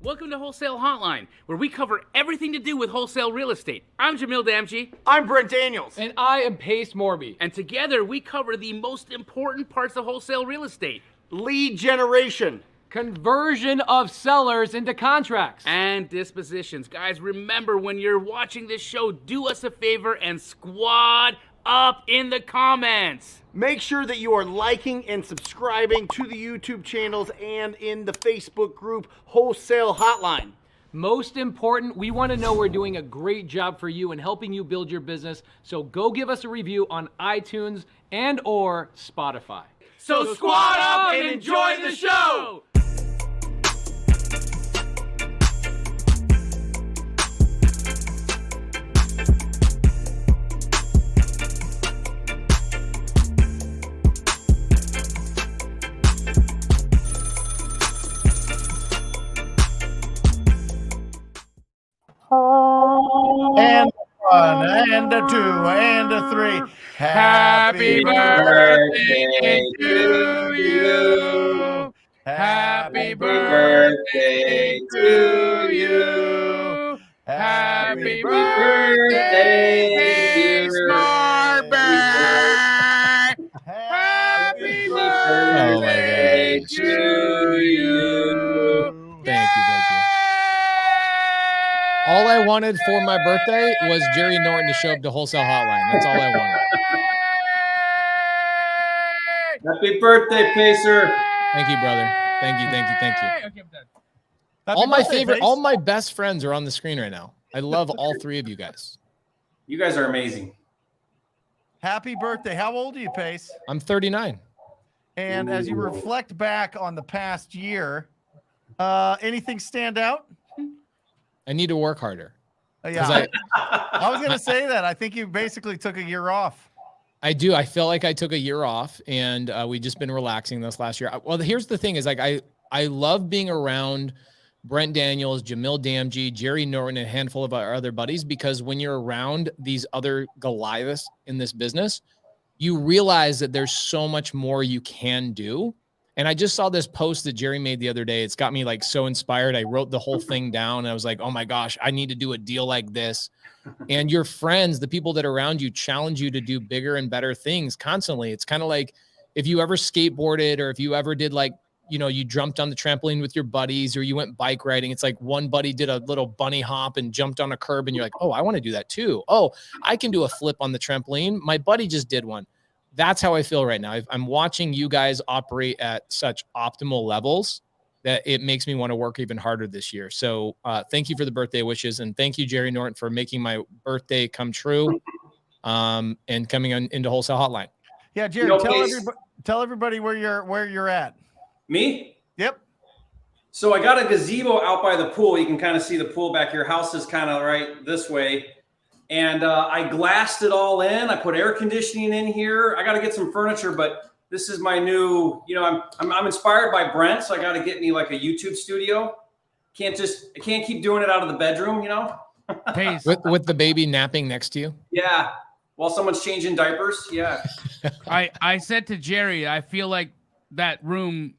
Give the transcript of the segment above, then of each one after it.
Welcome to Wholesale Hotline, where we cover everything to do with wholesale real estate. I'm Jamil Damji. I'm Brent Daniels. And I am Pace Morby. And together we cover the most important parts of wholesale real estate. Lead generation. Conversion of sellers into contracts. And dispositions. Guys, remember when you're watching this show, do us a favor and squad up in the comments. Make sure that you are liking and subscribing to the YouTube channels and in the Facebook group Wholesale Hotline. Most important, we want to know we're doing a great job for you and helping you build your business. So go give us a review on iTunes and or Spotify. So squad up and enjoy the show! And one, and a two, and a three. Happy birthday to you. Happy birthday to you. Happy birthday, dear Scarby. Happy birthday to you. Thank you. All I wanted for my birthday was Jerry Norton to show up to Wholesale Hotline. That's all I wanted. Happy birthday, Pacer. Thank you, brother. Thank you. Okay, I'm done. All my best friends are on the screen right now. I love all three of you guys. You guys are amazing. Happy birthday. How old are you, Pace? I'm 39. And as you reflect back on the past year, anything stand out? I need to work harder. Yeah, I was going to say that. I think you basically took a year off. I do. I feel like I took a year off, and we just been relaxing this last year. Well, here's the thing: is like I love being around Brent Daniels, Jamil Damji, Jerry Norton, and a handful of our other buddies, because when you're around these other Goliaths in this business, you realize that there's so much more you can do. And I just saw this post that Jerry made the other day. It's got me like so inspired. I wrote the whole thing down and I was like, oh my gosh, I need to do a deal like this. And your friends, the people that are around you, challenge you to do bigger and better things constantly. It's kind of like if you ever skateboarded, or if you ever did like, you know, you jumped on the trampoline with your buddies, or you went bike riding. It's like one buddy did a little bunny hop and jumped on a curb and you're like, oh, I want to do that too. Oh, I can do a flip on the trampoline. My buddy just did one. That's how I feel right now. I'm watching you guys operate at such optimal levels that it makes me want to work even harder this year. So thank you for the birthday wishes. And thank you, Jerry Norton, for making my birthday come true and coming into Wholesale Hotline. Yeah, Jerry, tell everybody where you're at. Me? Yep. So I got a gazebo out by the pool. You can kind of see the pool back. Your house is kind of right this way. And I glassed it all in. I put air conditioning in here. I got to get some furniture, but this is my new, you know, I'm inspired by Brent, so I got to get me like a YouTube studio. I can't keep doing it out of the bedroom, you know? Pace. With the baby napping next to you? Yeah. While someone's changing diapers. Yeah. I said to Jerry, I feel like that room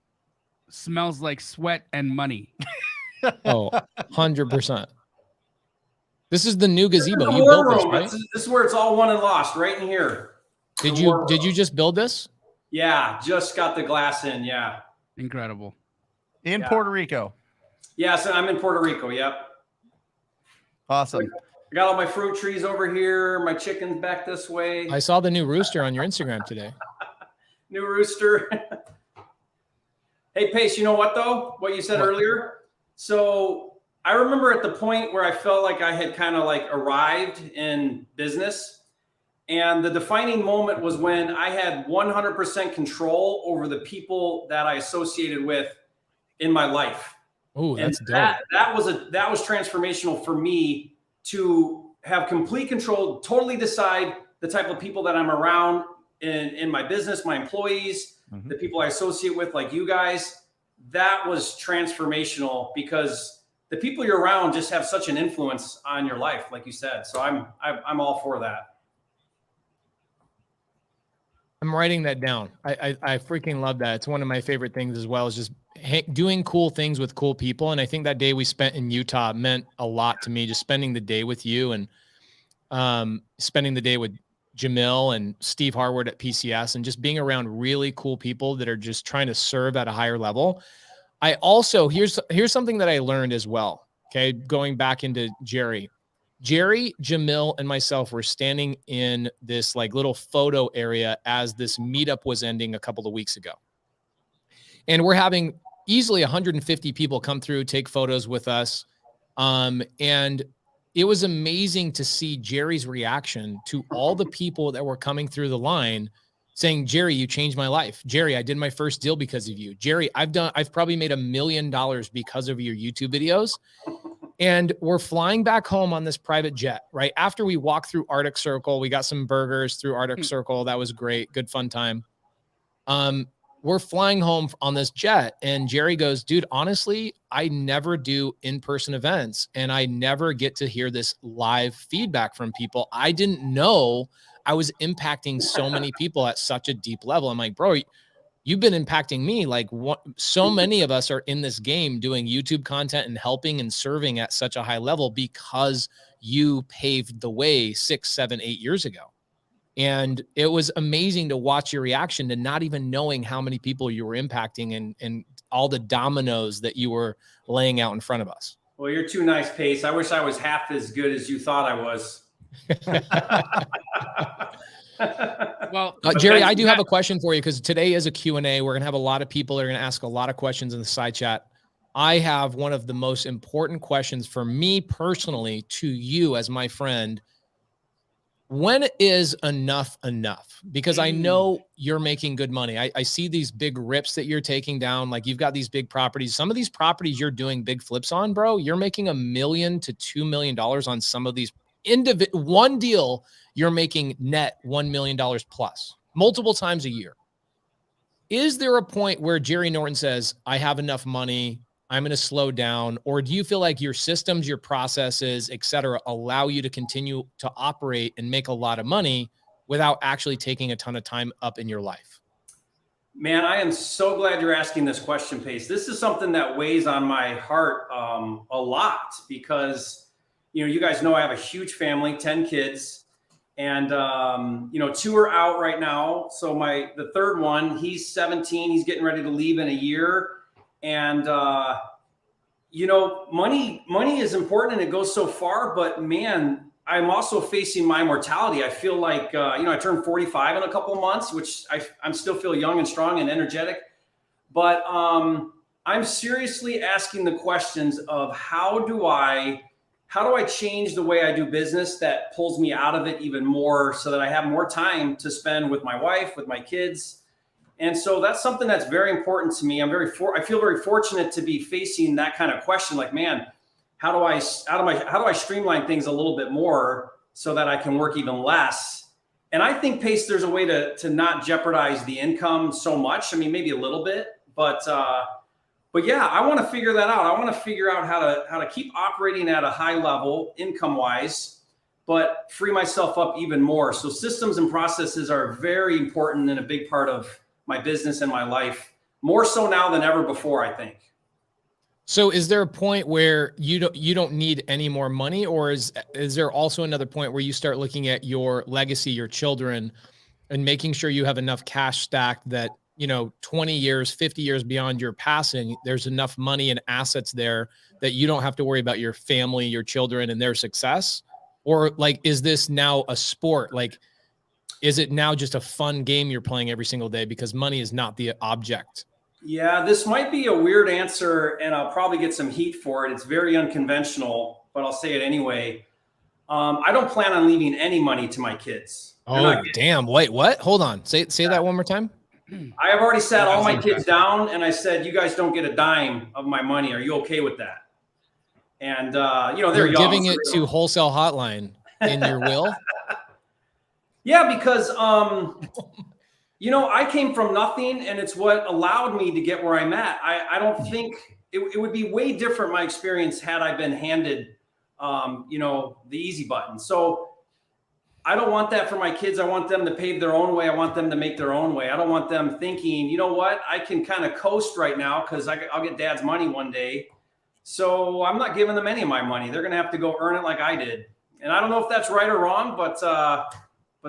smells like sweat and money. Oh, 100%. This is the new gazebo. You built this, right? This is where it's all won and lost, right in here. Did you just build this? Yeah, just got the glass in. Yeah. Incredible. In Puerto Rico. Yeah, so I'm in Puerto Rico. Yep. Awesome. I got all my fruit trees over here. My chicken's back this way. I saw the new rooster on your Instagram today. New rooster. Hey, Pace, you know what, though? What you said earlier? So I remember at the point where I felt like I had kind of like arrived in business. And the defining moment was when I had 100% control over the people that I associated with in my life. Oh, that's dope. That was transformational for me to have complete control, totally decide the type of people that I'm around in my business, my employees, the people I associate with, like you guys. That was transformational because the people you're around just have such an influence on your life, like you said. So I'm all for that. I'm writing that down. I freaking love that. It's one of my favorite things as well, is just doing cool things with cool people. And I think that day we spent in Utah meant a lot to me, just spending the day with you and spending the day with Jamil and Steve Harward at PCS and just being around really cool people that are just trying to serve at a higher level. I also, here's something that I learned as well. Okay. Going back into Jerry, Jamil, and myself were standing in this like little photo area as this meetup was ending a couple of weeks ago. And we're having easily 150 people come through, take photos with us. And it was amazing to see Jerry's reaction to all the people that were coming through the line saying, Jerry, you changed my life. Jerry, I did my first deal because of you. Jerry, I've probably made $1 million because of your YouTube videos. And we're flying back home on this private jet, right? After we walked through Arctic Circle, we got some burgers through Arctic Circle. That was great. Good fun time. We're flying home on this jet and Jerry goes, dude, honestly, I never do in-person events and I never get to hear this live feedback from people. I didn't know I was impacting so many people at such a deep level. I'm like, bro, you've been impacting me. Like so many of us are in this game doing YouTube content and helping and serving at such a high level because you paved the way 6, 7, 8 years ago. And it was amazing to watch your reaction to not even knowing how many people you were impacting and all the dominoes that you were laying out in front of us. Well, you're too nice, Pace. I wish I was half as good as you thought I was. Well, Jerry, I do have a question for you because today is a Q&A. We're going to have a lot of people that are going to ask a lot of questions in the side chat. I have one of the most important questions for me personally to you as my friend. When is enough enough? Because I know you're making good money. I see these big rips that you're taking down. Like you've got these big properties. Some of these properties you're doing big flips on, bro. You're making $1 million to $2 million on some of these. One deal, you're making net $1 million plus multiple times a year. Is there a point where Jerry Norton says, I have enough money, I'm going to slow down? Or do you feel like your systems, your processes, et cetera, allow you to continue to operate and make a lot of money without actually taking a ton of time up in your life? Man, I am so glad you're asking this question, Pace. This is something that weighs on my heart a lot because, you guys know I have a huge family, 10 kids, and, 2 are out right now. So the third one, he's 17, he's getting ready to leave in a year. And, money is important and it goes so far, but man, I'm also facing my mortality. I feel like, I turned 45 in a couple of months, which I'm still feel young and strong and energetic, but, I'm seriously asking the questions of how do I change the way I do business that pulls me out of it even more so that I have more time to spend with my wife, with my kids. And so that's something that's very important to me. I feel very fortunate to be facing that kind of question. Like, man, how do I streamline things a little bit more so that I can work even less? And I think, Pace, there's a way to not jeopardize the income so much. I mean, maybe a little bit, but yeah, I want to figure that out. I want to figure out how to keep operating at a high level income wise, but free myself up even more. So systems and processes are very important and a big part of my business and my life, more so now than ever before, I think. So is there a point where you don't need any more money, or is there also another point where you start looking at your legacy, your children, and making sure you have enough cash stacked that, 20 years, 50 years beyond your passing, there's enough money and assets there that you don't have to worry about your family, your children, and their success? Or like, is this now a sport? Like, is it now just a fun game you're playing every single day because money is not the object? Yeah, this might be a weird answer and I'll probably get some heat for it. It's very unconventional, but I'll say it anyway. I don't plan on leaving any money to my kids. Oh, damn. Wait, what? Hold on. Say that one more time. I have already sat all my kids down and I said, you guys don't get a dime of my money. Are you okay with that? And, they're young, giving it to Wholesale Hotline in your will. Yeah, because, I came from nothing and it's what allowed me to get where I'm at. I don't think it would be way different, my experience, had I been handed, the easy button. So I don't want that for my kids. I want them to pave their own way. I want them to make their own way. I don't want them thinking, you know what, I can kind of coast right now because I'll get dad's money one day. So I'm not giving them any of my money. They're going to have to go earn it like I did. And I don't know if that's right or wrong, but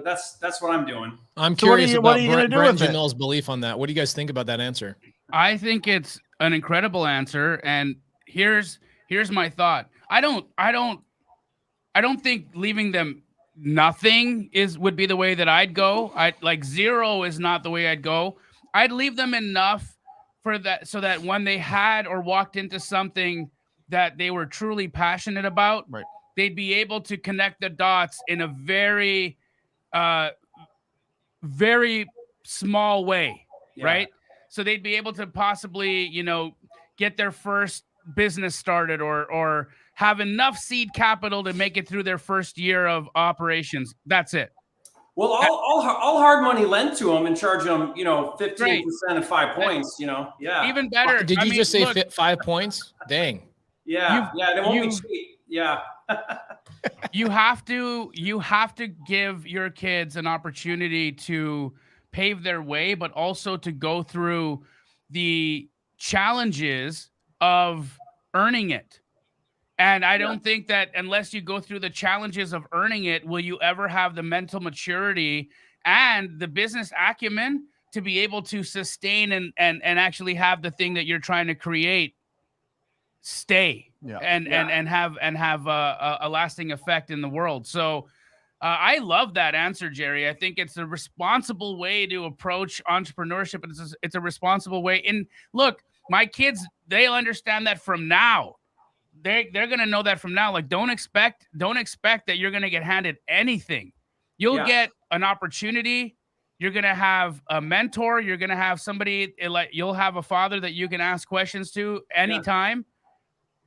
that's what I'm doing. I'm curious about Brent with Jamil's belief on that. What do you guys think about that answer? I think it's an incredible answer, and here's my thought. I don't think leaving them nothing would be the way that I'd go. Like zero is not the way I'd go. I'd leave them enough for that, so that when they had or walked into something that they were truly passionate about, right, they'd be able to connect the dots in a very, very small way, right? So they'd be able to possibly, get their first business started or have enough seed capital to make it through their first year of operations. That's it. Well, all hard money lent to them and charge them, 15% and 5 points, yeah. Even better. Did you just say 5 points? Dang. Yeah. They won't be cheap. Yeah. You have to give your kids an opportunity to pave their way, but also to go through the challenges of earning it. And I don't think that unless you go through the challenges of earning it, will you ever have the mental maturity and the business acumen to be able to sustain and actually have the thing that you're trying to create stay and have a lasting effect in the world. So I love that answer, Jerry. I think it's a responsible way to approach entrepreneurship. It's a responsible way. And look, my kids, they'll understand that from now. They're going to know that from now. Like, don't expect that you're going to get handed anything. You'll get an opportunity. You're going to have a mentor. You're going to have somebody, like, you'll have a father that you can ask questions to anytime.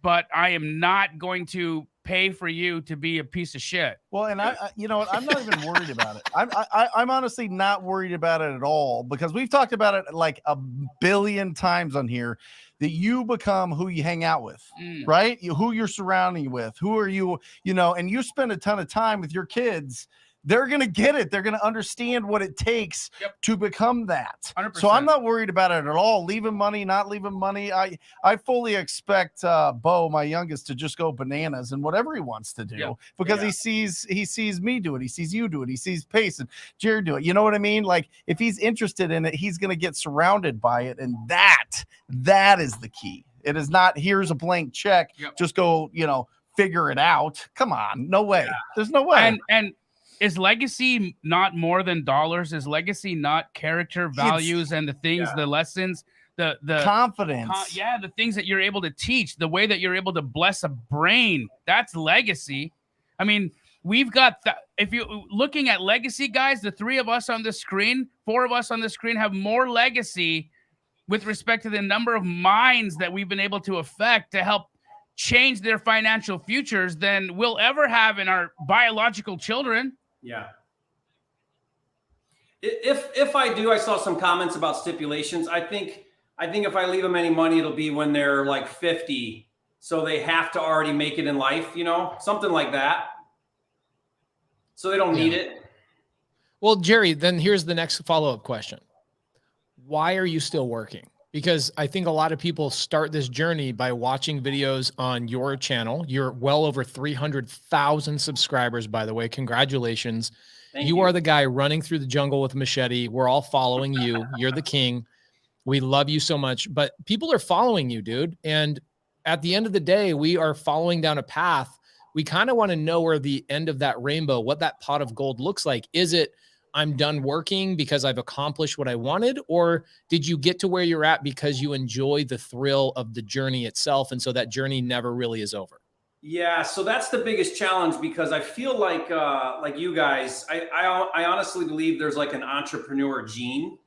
But I am not going to pay for you to be a piece of shit. Well, and you know what? I'm not even worried about it. I'm honestly not worried about it at all, because we've talked about it like a billion times on here, that you become who you hang out with, right? Who you're surrounding with, who are you, and you spend a ton of time with your kids. They're going to get it. They're going to understand what it takes to become that. 100%. So I'm not worried about it at all. Leaving money, not leaving money. I fully expect Bo, my youngest, to just go bananas and whatever he wants to do, because he sees me do it. He sees you do it. He sees Pace and Jerry do it. You know what I mean? Like, if he's interested in it, he's going to get surrounded by it. And that is the key. It is not, here's a blank check. Just go, figure it out. Come on. No way. There's no way. And is legacy not more than dollars? Is legacy not character, values, and the things, the lessons, the confidence? The things that you're able to teach, the way that you're able to bless a brain. That's legacy. I mean, we've got if you're looking at legacy, guys, the 4 of us on the screen have more legacy with respect to the number of minds that we've been able to affect to help change their financial futures than we'll ever have in our biological children. Yeah. If I do, I saw some comments about stipulations. I think if I leave them any money, it'll be when they're like 50. So they have to already make it in life, something like that. So they don't need it. Well, Jerry, then here's the next follow-up question. Why are you still working? Because I think a lot of people start this journey by watching videos on your channel. You're well over 300,000 subscribers, by the way. Congratulations. Thank you. Are the guy running through the jungle with a machete. We're all following you. You're the king. We love you so much. But people are following you, dude. And at the end of the day, we are following down a path. We kind of want to know where the end of that rainbow, what that pot of gold looks like. Is it, I'm done working because I've accomplished what I wanted? Or did you get to where you're at because you enjoy the thrill of the journey itself? And so that journey never really is over. Yeah. So that's the biggest challenge, because I feel like you guys, I honestly believe there's like an entrepreneur gene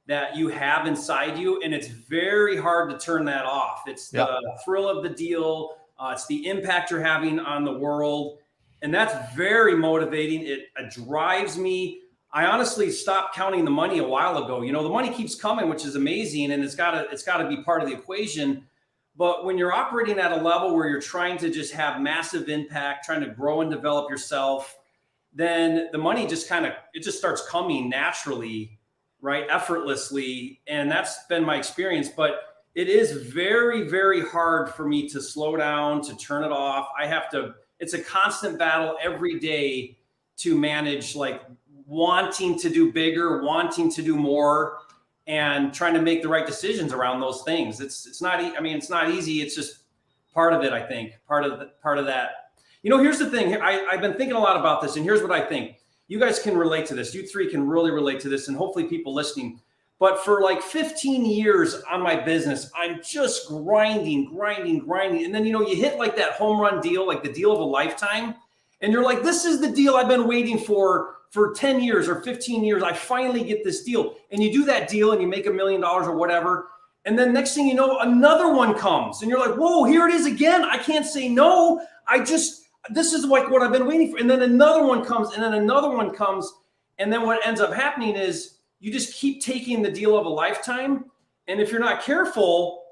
that you have inside you, and it's very hard to turn that off. It's the thrill of the deal. It's the impact you're having on the world. And that's very motivating. It drives me. I honestly stopped counting the money a while ago. The money keeps coming, which is amazing, and it's got to be part of the equation. But when you're operating at a level where you're trying to just have massive impact, trying to grow and develop yourself, then the money just it just starts coming naturally, right? Effortlessly. And that's been my experience, but it is very, very hard for me to slow down, to turn it off. It's a constant battle every day to manage, like wanting to do bigger, wanting to do more, and trying to make the right decisions around those things. It's not easy. It's just part of it, I think, part of that. Here's the thing. I've been thinking a lot about this, and here's what I think. You guys can relate to this. You three can really relate to this, and hopefully people listening. But for like 15 years on my business, I'm just grinding. And then, you hit like that home run deal, like the deal of a lifetime. And you're like, this is the deal I've been waiting for 10 years or 15 years. I finally get this deal. And you do that deal and you make $1 million or whatever. And then next thing you know, another one comes and you're like, whoa, here it is again. I can't say no. This is like what I've been waiting for. And then another one comes and then another one comes. And then what ends up happening is you just keep taking the deal of a lifetime. And if you're not careful,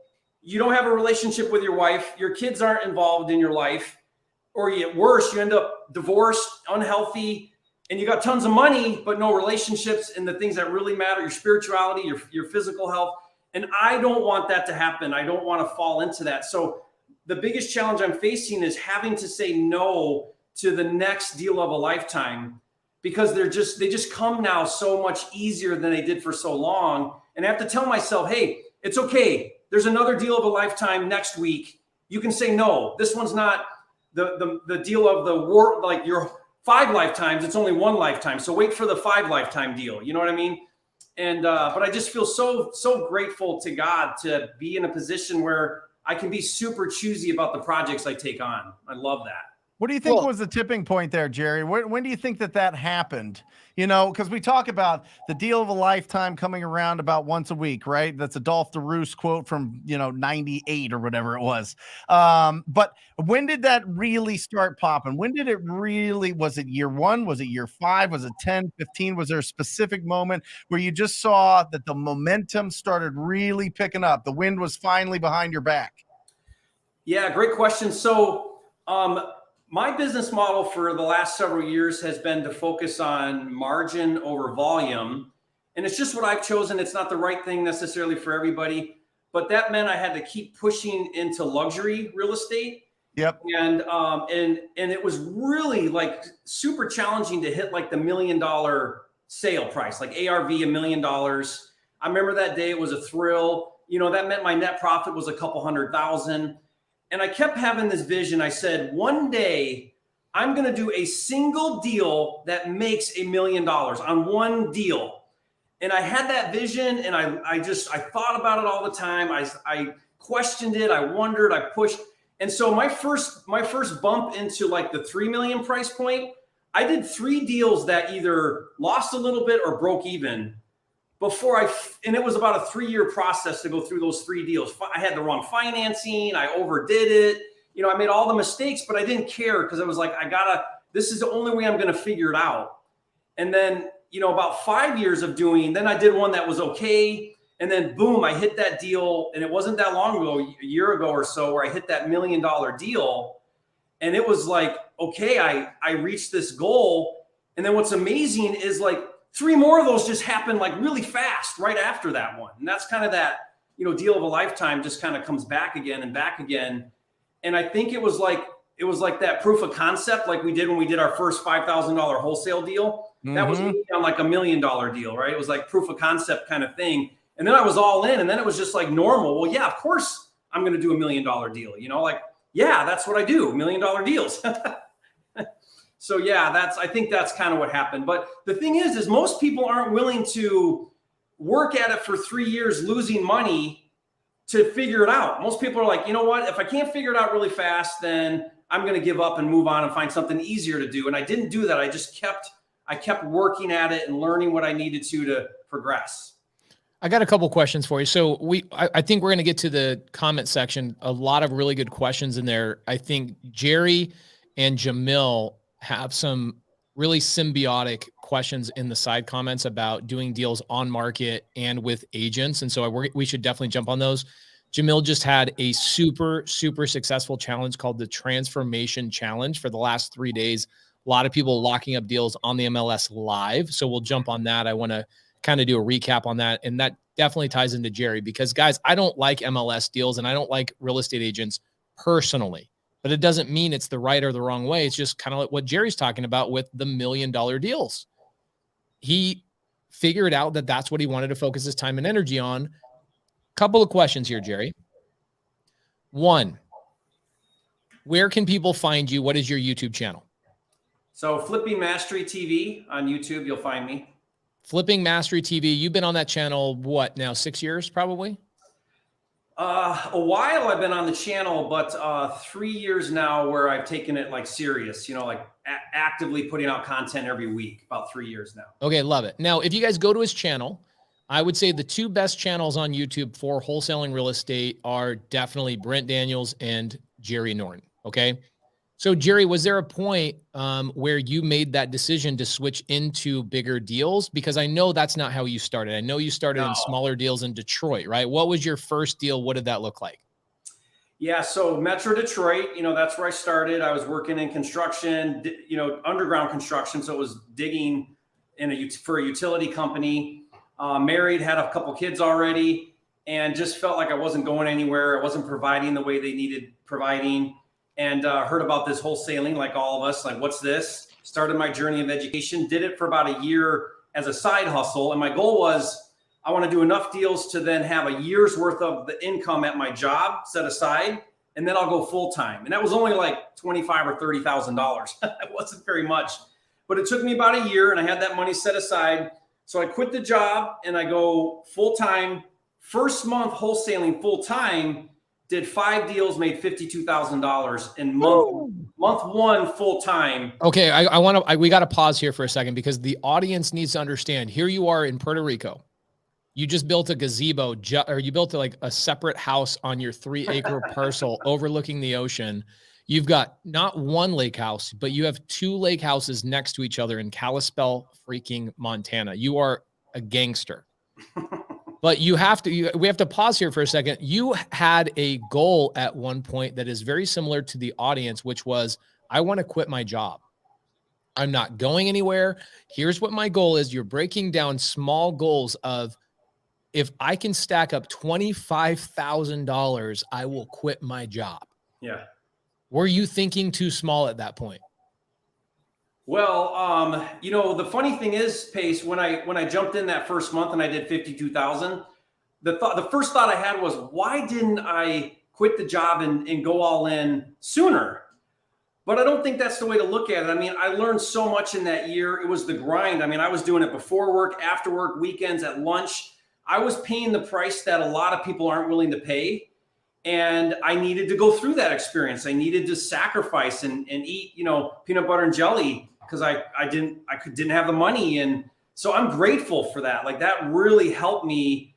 you don't have a relationship with your wife. Your kids aren't involved in your life. Or you get worse, you end up divorced, unhealthy, and you got tons of money, but no relationships and the things that really matter, your spirituality, your physical health. And I don't want that to happen. I don't want to fall into that. So the biggest challenge I'm facing is having to say no to the next deal of a lifetime, because they just come now so much easier than they did for so long. And I have to tell myself, hey, it's okay. There's another deal of a lifetime next week. You can say no. This one's not the deal of the war, like your 5 lifetimes. It's only 1 lifetime. So wait for the 5 lifetime deal. You know what I mean? And but I just feel so grateful to God to be in a position where I can be super choosy about the projects I take on. I love that. What do you think was the tipping point there, Jerry? When do you think that happened? Because we talk about the deal of a lifetime coming around about once a week, right? That's a Dolph DeRoos quote from, 98 or whatever it was. But when did that really start popping? When did it really, was it year 1? Was it year 5? Was it 10, 15? Was there a specific moment where you just saw that the momentum started really picking up? The wind was finally behind your back? Yeah, great question. So, my business model for the last several years has been to focus on margin over volume. And it's just what I've chosen. It's not the right thing necessarily for everybody, but that meant I had to keep pushing into luxury real estate. Yep. And it was really like super challenging to hit like the $1 million sale price, like ARV $1 million. I remember that day, it was a thrill. That meant my net profit was a couple $100,000. And I kept having this vision. I said, one day I'm going to do a single deal that makes $1 million on one deal. And I had that vision, and I thought about it all the time. I questioned it. I wondered, I pushed. And so my first bump into like the 3 million price point, I did 3 deals that either lost a little bit or broke even. And it was about a 3-year process to go through those 3 deals. I had the wrong financing. I overdid it. I made all the mistakes, but I didn't care because I was like, this is the only way I'm going to figure it out. And then, about 5 years of then I did one that was okay. And then boom, I hit that deal. And it wasn't that long ago, a year ago or so, where I hit that $1 million deal. And it was like, okay, I reached this goal. And then what's amazing is like, 3 more of those just happened like really fast right after that one. And that's kind of that, deal of a lifetime just kind of comes back again and back again. And I think it was like that proof of concept, like we did when we did our first $5,000 wholesale deal. Mm-hmm. That was on like $1 million deal, right? It was like proof of concept kind of thing. And then I was all in, and then it was just like normal. Well, yeah, of course I'm going to do $1 million deal, yeah, that's what I do, $1 million deals. So yeah, I think that's kind of what happened. But the thing is most people aren't willing to work at it for 3 years, losing money to figure it out. Most people are like, you know what? If I can't figure it out really fast, then I'm going to give up and move on and find something easier to do. And I didn't do that. I kept working at it and learning what I needed to progress. I got a couple questions for you. So I think we're going to get to the comment section. A lot of really good questions in there. I think Jerry and Jamil have some really symbiotic questions in the side comments about doing deals on market and with agents. And so we should definitely jump on those. Jamil just had a super, super successful challenge called the Transformation Challenge for the last 3 days. A lot of people locking up deals on the MLS live. So we'll jump on that. I want to kind of do a recap on that. And that definitely ties into Jerry, because guys, I don't like MLS deals and I don't like real estate agents personally, but it doesn't mean it's the right or the wrong way. It's just kind of like what Jerry's talking about with the $1 million deals. He figured out that that's what he wanted to focus his time and energy on. Couple of questions here, Jerry. One, where can people find you? What is your YouTube channel? So Flipping Mastery TV on YouTube, you'll find me. Flipping Mastery TV. You've been on that channel, what now, 6 years probably? A while I've been on the channel, but 3 years now where I've taken it like serious, you know, like actively putting out content every week, about 3 years now. Okay, love it. Now, if you guys go to his channel, I would say the two best channels on YouTube for wholesaling real estate are definitely Brent Daniels and Jerry Norton. Okay. So Jerry, was there a point where you made that decision to switch into bigger deals? Because I know that's not how you started. I know you started in smaller deals in Detroit, right? What was your first deal? What did that look like? Yeah, so Metro Detroit, you know, that's where I started. I was working in construction, you know, underground construction. So it was digging for a utility company. Married, had a couple kids already, and just felt like I wasn't going anywhere. I wasn't providing the way they needed providing. And heard about this wholesaling, like all of us, like, what's this? Started my journey of education, did it for about a year as a side hustle. And my goal was, I want to do enough deals to then have a year's worth of the income at my job set aside, and then I'll go full time. And that was only like $25,000 or $30,000. It wasn't very much, but it took me about a year, and I had that money set aside. So I quit the job and I go full time. First month wholesaling full time, did 5 deals, made $52,000 in month one full time. Okay, we got to pause here for a second, because the audience needs to understand. Here you are in Puerto Rico. You just built a gazebo, or you built like a separate house on your 3-acre parcel overlooking the ocean. You've got not one lake house, but you have 2 lake houses next to each other in Kalispell, freaking Montana. You are a gangster. But we have to pause here for a second. You had a goal at one point that is very similar to the audience, which was, I want to quit my job. I'm not going anywhere. Here's what my goal is. You're breaking down small goals of, if I can stack up $25,000, I will quit my job. Yeah. Were you thinking too small at that point? Well, you know, the funny thing is, Pace, when I jumped in that first month and I did 52,000, the first thought I had was, why didn't I quit the job and go all in sooner? But I don't think that's the way to look at it. I mean, I learned so much in that year. It was the grind. I mean, I was doing it before work, after work, weekends, at lunch. I was paying the price that a lot of people aren't willing to pay. And I needed to go through that experience. I needed to sacrifice and eat, you know, peanut butter and jelly, because I didn't have the money. And so I'm grateful for that. Like, that really helped me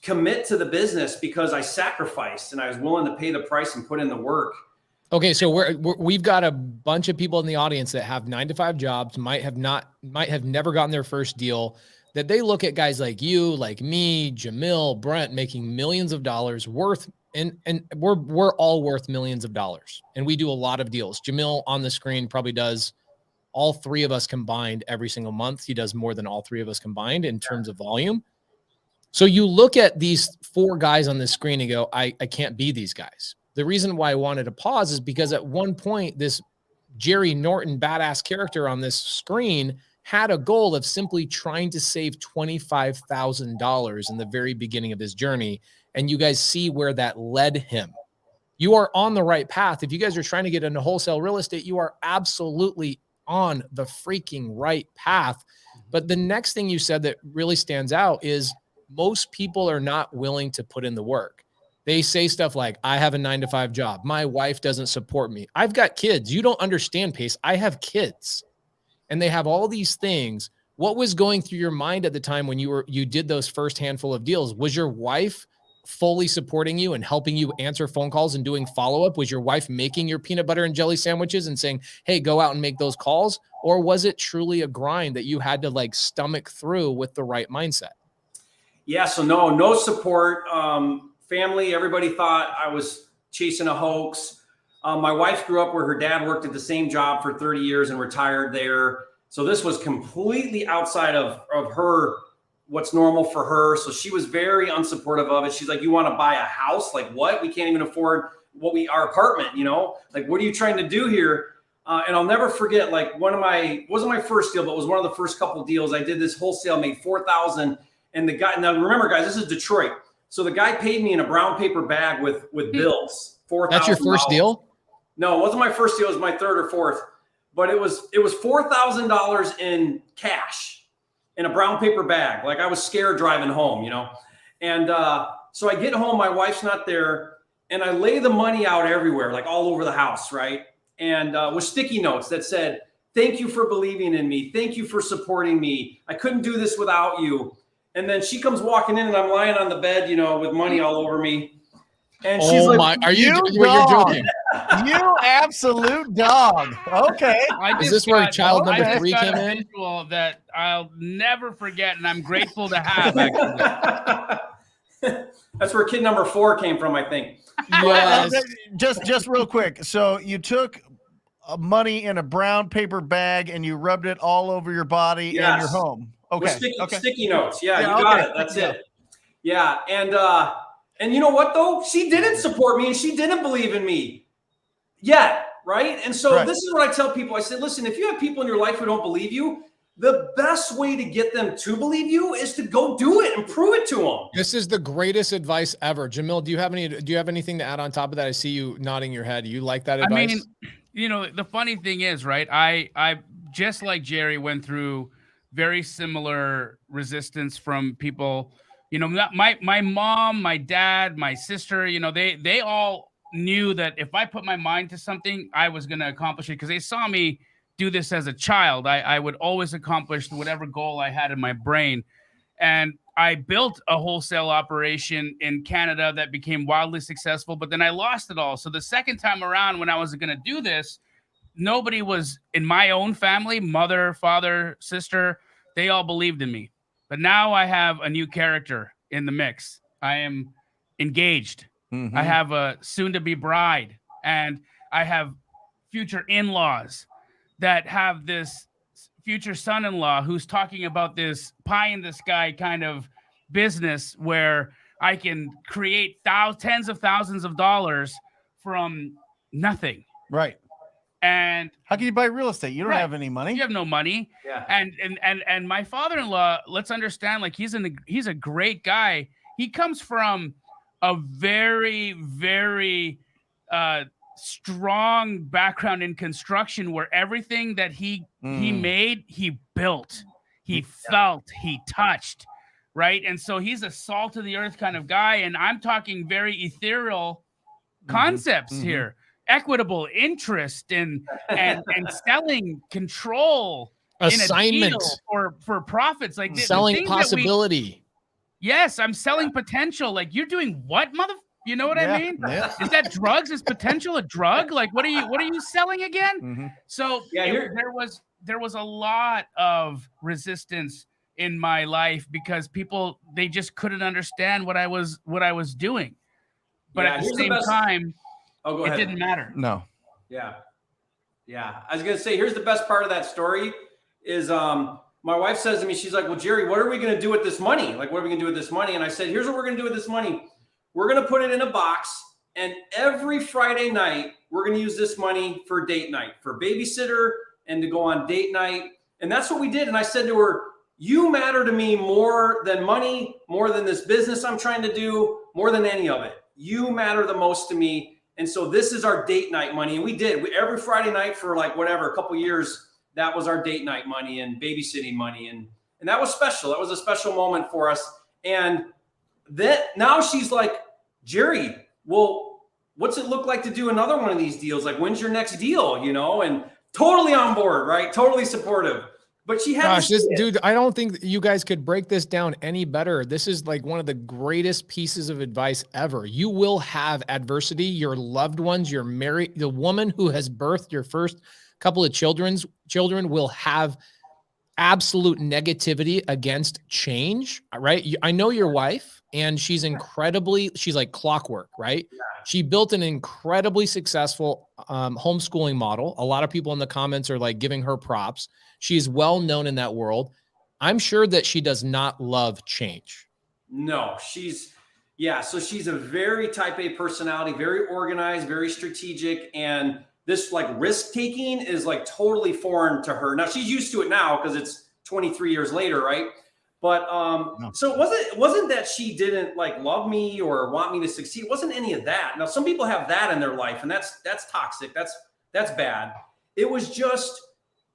commit to the business, because I sacrificed and I was willing to pay the price and put in the work. Okay, so we've got a bunch of people in the audience that have 9-to-5 jobs, might have never gotten their first deal, that they look at guys like you, like me, Jamil, Brent, making millions of dollars worth, and we're all worth millions of dollars, and we do a lot of deals. Jamil on the screen probably does all 3 of us combined every single month. He does more than all 3 of us combined in terms of volume. So you look at these 4 guys on the screen and go, I can't be these guys. The reason why I wanted to pause is because at one point, this Jerry Norton badass character on this screen had a goal of simply trying to save $25,000 in the very beginning of his journey. And you guys see where that led him. You are on the right path. If you guys are trying to get into wholesale real estate, you are absolutely on the freaking right path. But the next thing you said that really stands out is, most people are not willing to put in the work. They say stuff like, I have a 9-to-5 job. My wife doesn't support me. I've got kids. You don't understand, Pace. I have kids. And they have all these things. What was going through your mind at the time when you did those first handful of deals? Was your wife fully supporting you and helping you answer phone calls and doing follow-up? Was your wife making your peanut butter and jelly sandwiches and saying, hey, go out and make those calls? Or was it truly a grind that you had to like stomach through with the right mindset? Yeah. So no support. Family, everybody thought I was chasing a hoax. My wife grew up where her dad worked at the same job for 30 years and retired there. So this was completely outside of her, what's normal for her. So she was very unsupportive of it. She's like, you want to buy a house? Like what? We can't even afford our apartment, you know, like, what are you trying to do here? And I'll never forget, like wasn't my first deal, but it was one of the first couple deals. I did this wholesale, made $4,000. And the guy, now remember guys, this is Detroit. So the guy paid me in a brown paper bag with bills, $4,000. That's your first deal? No, it wasn't my first deal. It was my third or fourth, but it was $4,000 in cash in a brown paper bag. Like I was scared driving home, you know? And so I get home, my wife's not there, and I lay the money out everywhere, like all over the house, right? And with sticky notes that said, thank you for believing in me. Thank you for supporting me. I couldn't do this without you. And then she comes walking in and I'm lying on the bed, you know, with money all over me. And she's like, are you're joking? You absolute dog. Okay. Is this where child number 3 came in? Visual that I'll never forget, and I'm grateful to have. Actually, that's where kid number 4 came from, I think. Yes. Just real quick. So you took money in a brown paper bag and you rubbed it all over your body and your home. Okay. With sticky notes. Yeah, you got it. That's it. Yeah. And you know what though? She didn't support me and she didn't believe in me yet. Right. And so this is what I tell people. I said, listen, if you have people in your life who don't believe you, the best way to get them to believe you is to go do it and prove it to them. This is the greatest advice ever. Jamil, do you have anything to add on top of that? I see you nodding your head. You like that advice? I mean, you know, the funny thing is, right? I just like Jerry went through very similar resistance from people, you know, my mom, my dad, my sister, you know, they all knew that if I put my mind to something, I was going to accomplish it because they saw me do this as a child. I would always accomplish whatever goal I had in my brain. And I built a wholesale operation in Canada that became wildly successful, but then I lost it all. So the second time around when I was going to do this, nobody was in my own family, mother, father, sister, they all believed in me. But now I have a new character in the mix. I am engaged. Mm-hmm. I have a soon-to-be bride, and I have future in-laws that have this future son-in-law who's talking about this pie-in-the-sky kind of business where I can create tens of thousands of dollars from nothing. Right. And how can you buy real estate? You don't have any money. You have no money. Yeah. And my father-in-law, let's understand, like he's a great guy. He comes from a very, very strong background in construction where everything that he made, he built, he felt, he touched, right? And so he's a salt of the earth kind of guy. And I'm talking very ethereal concepts here. Equitable interest and selling control, assignment in a deal for profits, like selling possibility. Yes, I'm selling potential. Like you're doing what, mother? You know what I mean? Yeah. Is that drugs? Is potential a drug? Like what are you selling again? So there was a lot of resistance in my life because people, they just couldn't understand what I was doing. But at the same time, it didn't matter. No. Yeah. I was going to say, here's the best part of that story is my wife says to me, she's like, well, Jerry, what are we going to do with this money? Like, what are we going to do with this money? And I said, here's what we're going to do with this money. We're going to put it in a box. And every Friday night, we're going to use this money for date night, for babysitter and to go on date night. And that's what we did. And I said to her, you matter to me more than money, more than this business I'm trying to do, more than any of it. You matter the most to me. And so this is our date night money. And we did every Friday night for like whatever, a couple years, that was our date night money and babysitting money. And that was special. That was a special moment for us. And then now she's like, Jerry, well, what's it look like to do another one of these deals? Like, when's your next deal? You know, and totally on board, right? Totally supportive. But she had dude, I don't think you guys could break this down any better. This is like one of the greatest pieces of advice ever. You will have adversity. Your loved ones, your married, the woman who has birthed your first couple of children will have absolute negativity against change, right? I know your wife. and she's like clockwork, right? Yeah. She built an incredibly successful homeschooling model. A lot of people in the comments are like giving her props. She's well known in that world. I'm sure that she does not love change. No, so she's a very type A personality, very organized, very strategic. And this like risk taking is like totally foreign to her. Now she's used to it now because it's 23 years later, right? But so it wasn't that she didn't like love me or want me to succeed. It wasn't any of that. Now some people have that in their life, and that's toxic. That's bad. It was just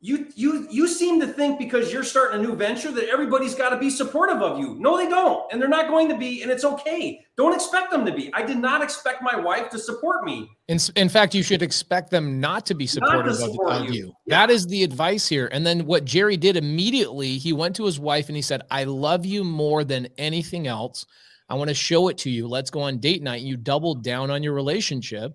you seem to think because you're starting a new venture that everybody's got to be supportive of you. No, they don't, and they're not going to be, and it's okay. Don't expect them to be. I did not expect my wife to support me. In fact, you should expect them not to be supportive of you. Yeah. That is the advice here. And then what Jerry did immediately, he went to his wife and he said, I love you more than anything else. I want to show it to you. Let's go on date night. You doubled down on your relationship.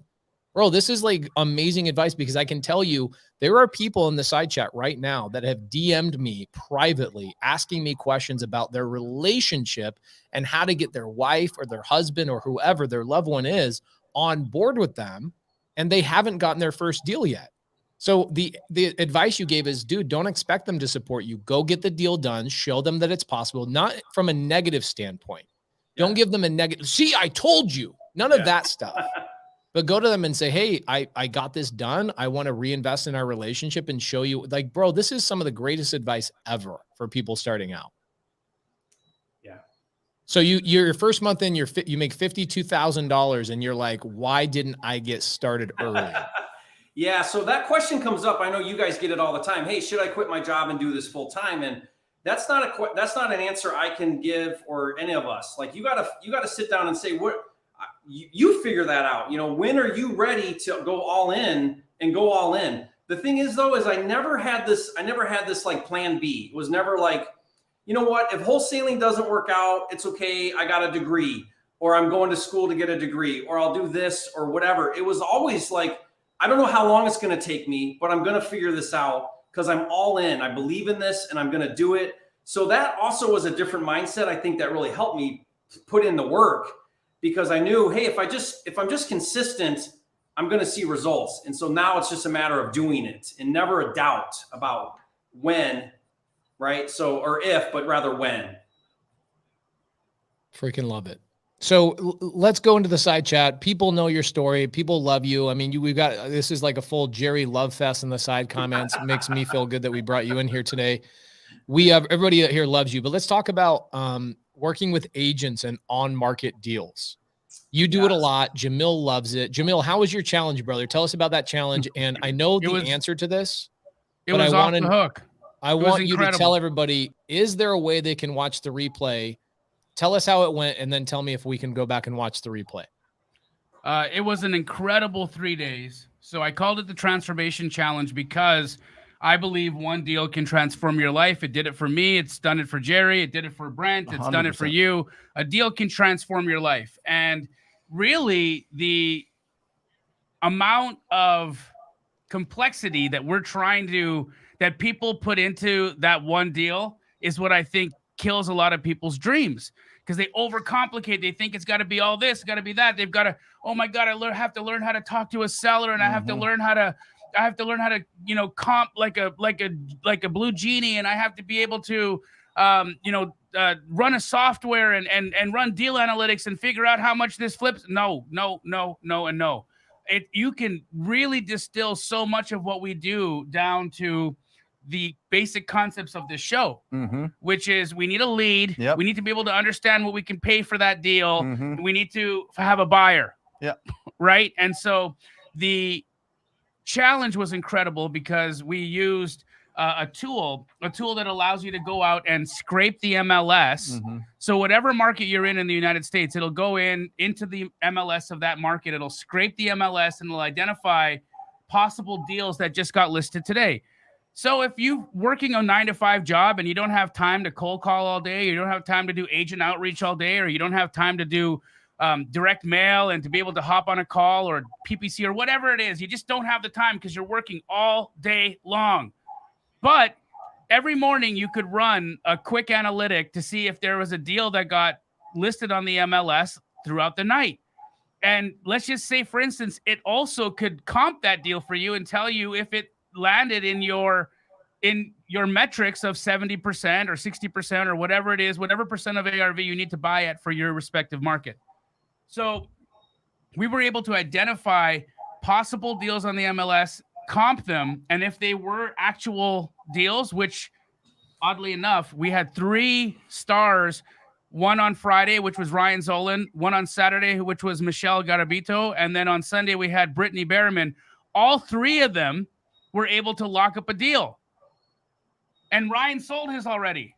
Bro, this is like amazing advice, because I can tell you there are people in the side chat right now that have DM'd me privately asking me questions about their relationship and how to get their wife or their husband or whoever their loved one is on board with them, and they haven't gotten their first deal yet. So the advice you gave is, dude, don't expect them to support you. Go get the deal done. Show them that it's possible, not from a negative standpoint. Yeah. Don't give them a negative, see, I told you, none of that stuff. But go to them and say, hey, I got this done. I want to reinvest in our relationship and show you, like, bro, this is some of the greatest advice ever for people starting out. Yeah. So your first month in, you make $52,000 and you're like, why didn't I get started earlier? Yeah. So that question comes up. I know you guys get it all the time. Hey, should I quit my job and do this full time? And that's not an answer I can give, or any of us. Like, you gotta sit down and say, what, you figure that out. You know, when are you ready to go all in and go all in? The thing is, though, is I never had this like plan B. It was never like, you know what, if wholesaling doesn't work out, it's okay. I got a degree, or I'm going to school to get a degree, or I'll do this or whatever. It was always like, I don't know how long it's going to take me, but I'm going to figure this out because I'm all in. I believe in this and I'm going to do it. So that also was a different mindset. I think that really helped me put in the work, because I knew, hey, if I'm just consistent, I'm going to see results. And so now it's just a matter of doing it, and never a doubt about when, right? So, or if, but rather when. Freaking love it. So let's go into the side chat. People know your story. People love you. I mean, we've got, this is like a full Jerry love fest in the side comments. It makes me feel good that we brought you in here today. Everybody here loves you, but let's talk about, working with agents and on-market deals. You do it a lot. Jamil loves it. Jamil, how was your challenge, brother? Tell us about that challenge. And I know the answer to this. It was off the hook. I want you to tell everybody, is there a way they can watch the replay? Tell us how it went, and then tell me if we can go back and watch the replay. It was an incredible 3 days. So I called it the Transformation Challenge because I believe one deal can transform your life. It did it for me. It's done it for Jerry. It did it for Brent. It's 100%. Done it for you. A deal can transform your life. And really, the amount of complexity that that people put into that one deal is what I think kills a lot of people's dreams, because they overcomplicate. They think it's got to be all this, got to be that. They've got to, oh my God, I have to learn how to talk to a seller, and I have to learn how to, comp like a blue genie, and I have to be able to, run a software and run deal analytics and figure out how much this flips. No, and no. You can really distill so much of what we do down to the basic concepts of this show, which is we need a lead. Yep. We need to be able to understand what we can pay for that deal. We need to have a buyer. Yeah. Right. And so the challenge was incredible because we used a tool that allows you to go out and scrape the MLS. So whatever market you're in the United States, it'll go into the MLS of that market. It'll scrape the MLS and it'll identify possible deals that just got listed today. So if you're working a 9-to-5 job and you don't have time to cold call all day, you don't have time to do agent outreach all day, or you don't have time to do direct mail and to be able to hop on a call or PPC or whatever it is, you just don't have the time because you're working all day long. But every morning you could run a quick analytic to see if there was a deal that got listed on the MLS throughout the night. And let's just say, for instance, it also could comp that deal for you and tell you if it landed in your metrics of 70% or 60% or whatever it is, whatever percent of ARV you need to buy at for your respective market. So we were able to identify possible deals on the MLS, comp them, and if they were actual deals, which oddly enough, we had 3 stars, one on Friday, which was Ryan Zolan, one on Saturday, which was Michelle Garabito, and then on Sunday we had Brittany Berriman. All 3 of them were able to lock up a deal. And Ryan sold his already.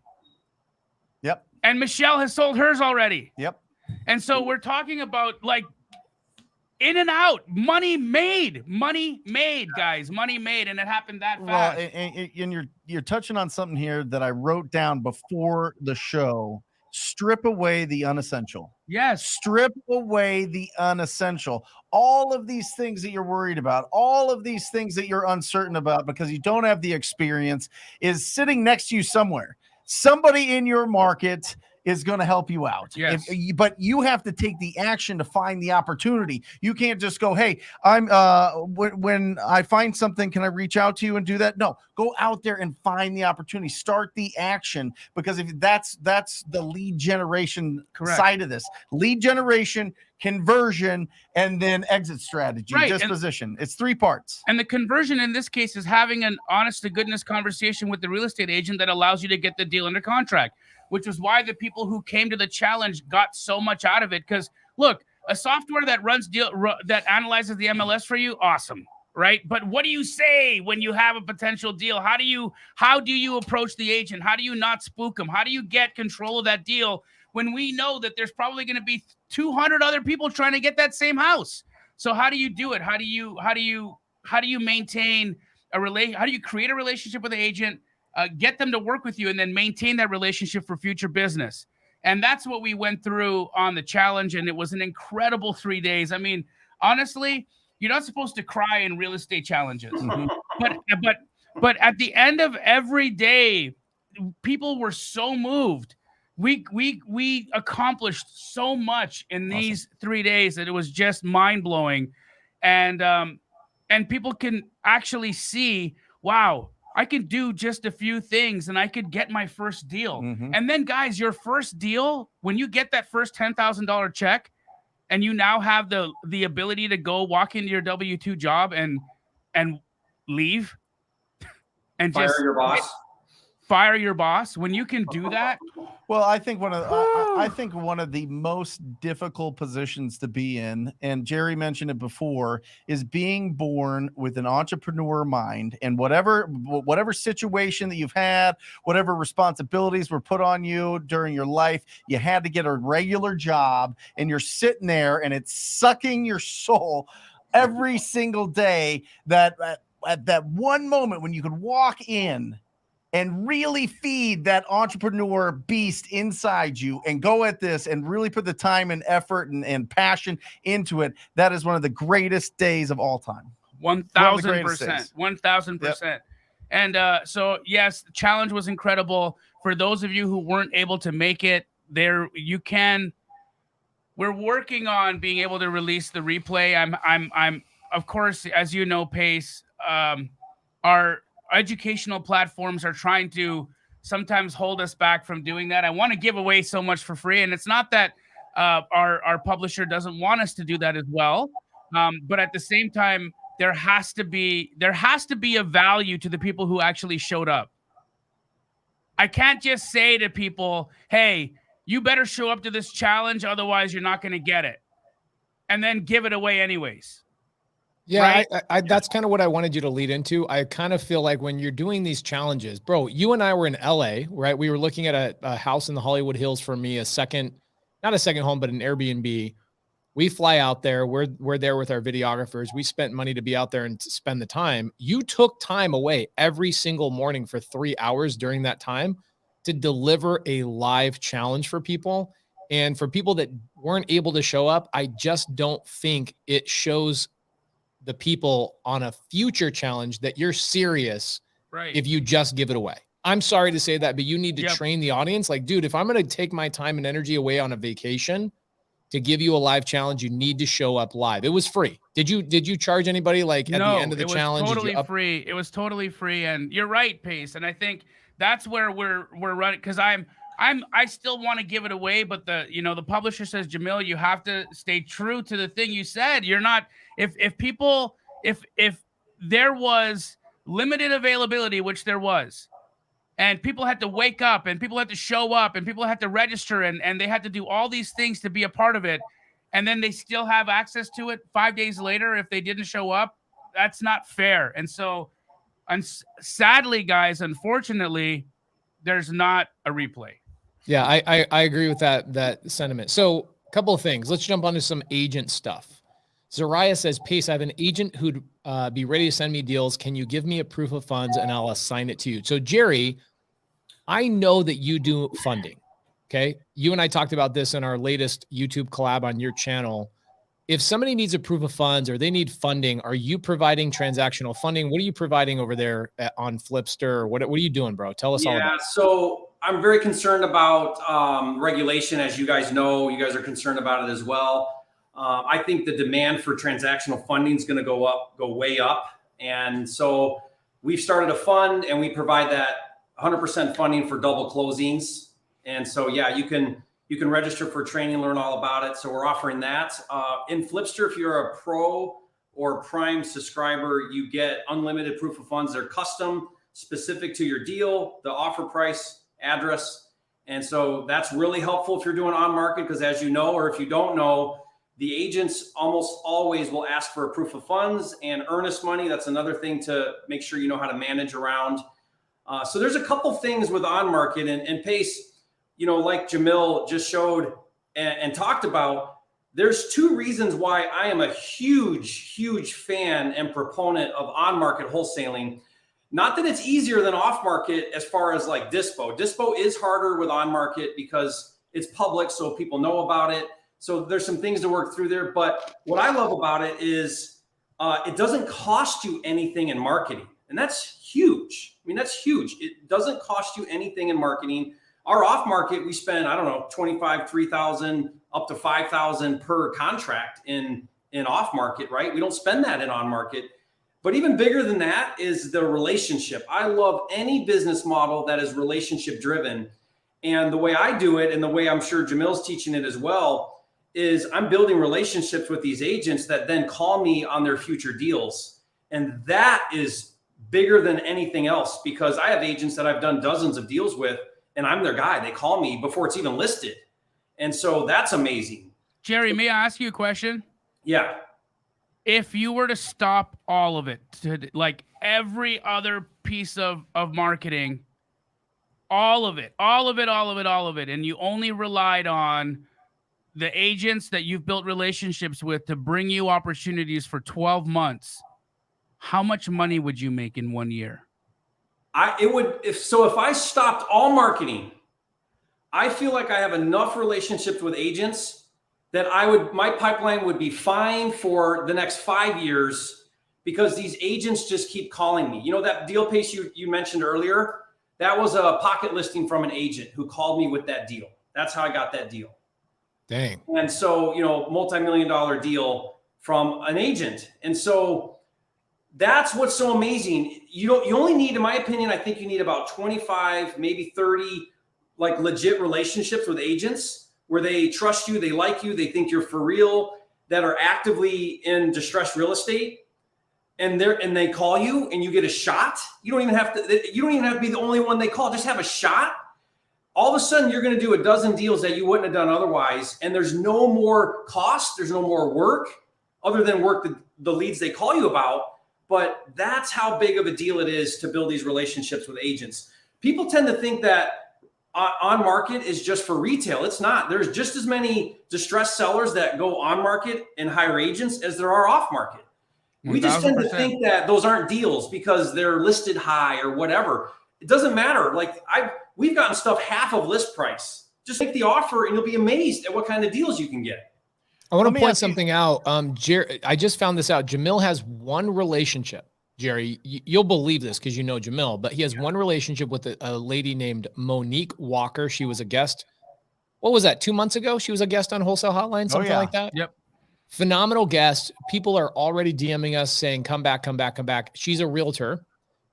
Yep. And Michelle has sold hers already. Yep. And so we're talking about like in and out, money made, guys, money made, and it happened that fast. Well, and you're touching on something here that I wrote down before the show. Strip away the unessential. Yes. Strip away the unessential. All of these things that you're worried about, all of these things that you're uncertain about because you don't have the experience is sitting next to you somewhere. Somebody in your market is going to help you out. Yes. But you have to take the action to find the opportunity. You can't just go, hey, when I find something, can I reach out to you and do that? No, go out there and find the opportunity. Start the action, because if that's the lead generation side of this. Lead generation, conversion, and then exit strategy, disposition. It's 3 parts. And the conversion in this case is having an honest to goodness conversation with the real estate agent that allows you to get the deal under contract, which is why the people who came to the challenge got so much out of it. Because look, a software that that analyzes the MLS for you, awesome, right? But what do you say when you have a potential deal? How do you approach the agent? How do you not spook them? How do you get control of that deal when we know that there's probably going to be 200 other people trying to get that same house? So how do you do it? How do you maintain a relation? How do you create a relationship with the agent? Get them to work with you and then maintain that relationship for future business. And that's what we went through on the challenge. And it was an incredible 3 days. I mean, honestly, you're not supposed to cry in real estate challenges, but at the end of every day, people were so moved. We accomplished so much in these 3 days that it was just mind blowing. And people can actually see, wow, I can do just a few things and I could get my first deal. And then guys, your first deal, when you get that first $10,000 check and you now have the ability to go walk into your W-2 job and leave and fire just your boss. Fire your boss. When you can do that. Well, I think one of the most difficult positions to be in, and Jerry mentioned it before, is being born with an entrepreneur mind. And whatever situation that you've had, whatever responsibilities were put on you during your life, you had to get a regular job, and you're sitting there and it's sucking your soul every single day. That at that one moment when you could walk in and really feed that entrepreneur beast inside you and go at this and really put the time and effort and passion into it, that is one of the greatest days of all time. 1,000%. 1,000%. And so, yes, the challenge was incredible. For those of you who weren't able to make it, we're working on being able to release the replay. I'm of course, as you know, Pace, our educational platforms are trying to sometimes hold us back from doing that. I want to give away so much for free, and it's not that our publisher doesn't want us to do that as well, but at the same time, there has to be a value to the people who actually showed up. I can't just say to people, hey, you better show up to this challenge, otherwise you're not going to get it, and then give it away anyways. Yeah, right? That's kind of what I wanted you to lead into. I kind of feel like when you're doing these challenges, bro, you and I were in LA, right? We were looking at a house in the Hollywood Hills for me, not a second home, but an Airbnb. We fly out there. We're there with our videographers. We spent money to be out there and to spend the time. You took time away every single morning for 3 hours during that time to deliver a live challenge for people. And for people that weren't able to show up, I just don't think it shows the people on a future challenge that you're serious, right? If you just give it away. I'm sorry to say that, but you need to Yep. train the audience. Like, dude, if I'm going to take my time and energy away on a vacation to give you a live challenge, you need to show up live. It was free. Did you charge anybody like at the end of the challenge? It was totally free. It was totally free. And you're right, Pace. And I think that's where we're running, because I still want to give it away, but the publisher says, Jamil, you have to stay true to the thing you said. You're not, if there was limited availability, which there was, and people had to wake up and people had to show up and people had to register and they had to do all these things to be a part of it, and then they still have access to it 5 days later if they didn't show up, that's not fair. And so, sadly, guys, unfortunately, there's not a replay. Yeah, I agree with that sentiment. So a couple of things. Let's jump onto some agent stuff. Zariah says, Pace, I have an agent who'd be ready to send me deals. Can you give me a proof of funds and I'll assign it to you? So Jerry, I know that you do funding. Okay. You and I talked about this in our latest YouTube collab on your channel. If somebody needs a proof of funds or they need funding, are you providing transactional funding? What are you providing over there on Flipster? What are you doing, bro? Tell us all about it. So I'm very concerned about regulation. As you guys know, you guys are concerned about it as well. I think the demand for transactional funding is going to go way up. And so we've started a fund and we provide that 100% funding for double closings. And so, yeah, you can register for training, learn all about it. So we're offering that. In Flipster, if you're a pro or prime subscriber, you get unlimited proof of funds. They're custom, specific to your deal, the offer price, address. And so that's really helpful if you're doing on market, because as you know, or if you don't know, the agents almost always will ask for a proof of funds and earnest money. That's another thing to make sure you know how to manage around. So there's a couple things with on market and Pace, like Jamil just showed and talked about. There's two reasons why I am a huge, huge fan and proponent of on market wholesaling. Not that it's easier than off market as far as like dispo. Dispo is harder with on market because it's public, so people know about it. So there's some things to work through there. But what I love about it is it doesn't cost you anything in marketing. And that's huge. I mean, that's huge. It doesn't cost you anything in marketing. Our off market, we spend, I don't know, $3,000 up to $5,000 per contract in off market, right? We don't spend that in on market. But even bigger than that is the relationship. I love any business model that is relationship driven. And the way I do it, and the way I'm sure Jamil's teaching it as well, is I'm building relationships with these agents that then call me on their future deals. And that is bigger than anything else, because I have agents that I've done dozens of deals with and I'm their guy. They call me before it's even listed. And so that's amazing. Jerry, may I ask you a question? Yeah. If you were to stop all of it, like every other piece of marketing, all of it, and you only relied on the agents that you've built relationships with to bring you opportunities for 12 months, how much money would you make in 1 year? If I stopped all marketing, I feel like I have enough relationships with agents that my pipeline would be fine for the next 5 years, because these agents just keep calling me. That deal, Pace, you mentioned earlier, that was a pocket listing from an agent who called me with that deal. That's how I got that deal. Dang. And so, multi-million-dollar deal from an agent. And so that's what's so amazing. You only need, in my opinion, I think you need about 25, maybe 30, like legit relationships with agents where they trust you, they like you, they think you're for real, that are actively in distressed real estate. And they call you and you get a shot. You don't even have to be the only one they call. Just have a shot. All of a sudden, you're going to do a dozen deals that you wouldn't have done otherwise. And there's no more cost. There's no more work other than work the leads they call you about. But that's how big of a deal it is to build these relationships with agents. People tend to think that on market is just for retail. It's not. There's just as many distressed sellers that go on market and hire agents as there are off market. We just tend to think that those aren't deals because they're listed high or whatever. It doesn't matter. Like we've gotten stuff half of list price. Just make the offer and you'll be amazed at what kind of deals you can get. I want to point something out. Jerry, I just found this out. Jamil has one relationship Jerry, you'll believe this because you know Jamil, but he has one relationship with a lady named Monique Walker. She was a guest. What was that? 2 months ago? She was a guest on Wholesale Hotline, something like that. Yep. Phenomenal guest. People are already DMing us saying, come back, come back, come back. She's a realtor.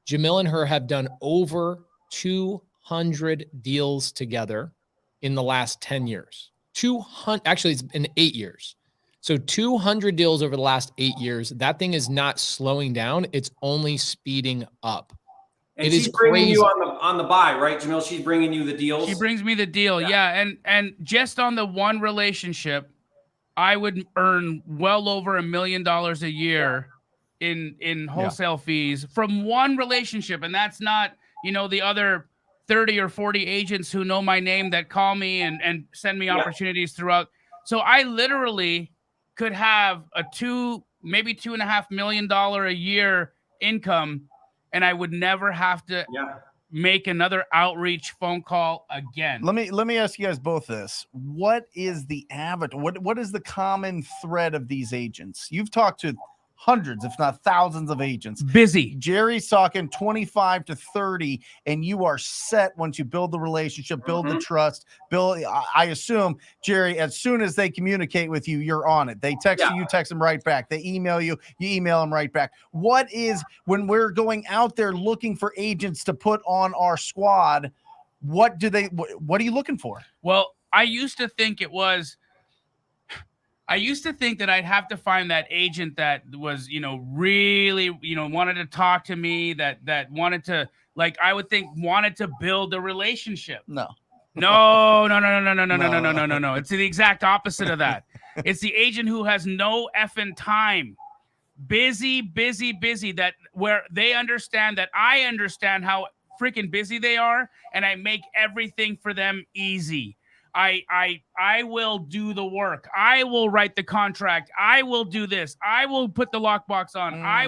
Jamil and her have done over 200 deals together in the last 10 years. 200, actually it's been 8 years. So 200 deals over the last 8 years. That thing is not slowing down. It's only speeding up. And she's bringing you on the buy, right, Jamil? She's bringing you the deals. She brings me the deal. Yeah. And just on the one relationship, I would earn well over $1 million a year in wholesale fees from one relationship. And that's not, the other 30 or 40 agents who know my name that call me and send me opportunities throughout. So I literally could have maybe $2.5 million a year income, and I would never have to make another outreach phone call again. Let me ask you guys both this. What is the avatar? What is the common thread of these agents? You've talked to hundreds, if not thousands of agents. Busy. Jerry's talking 25 to 30, and you are set once you build the relationship, build the trust, I assume, Jerry, as soon as they communicate with you, you're on it. They text you text them right back. They email you email them right back. What is, when we're going out there looking for agents to put on our squad, what are you looking for? Well, I used to think that I'd have to find that agent that was, really, wanted to talk to me, that wanted to, wanted to build a relationship. No. It's the exact opposite of that. It's the agent who has no effing time. Busy, that where they understand that I understand how freaking busy they are, and I make everything for them easy. I will do the work. I will write the contract. I will do this. I will put the lockbox on. I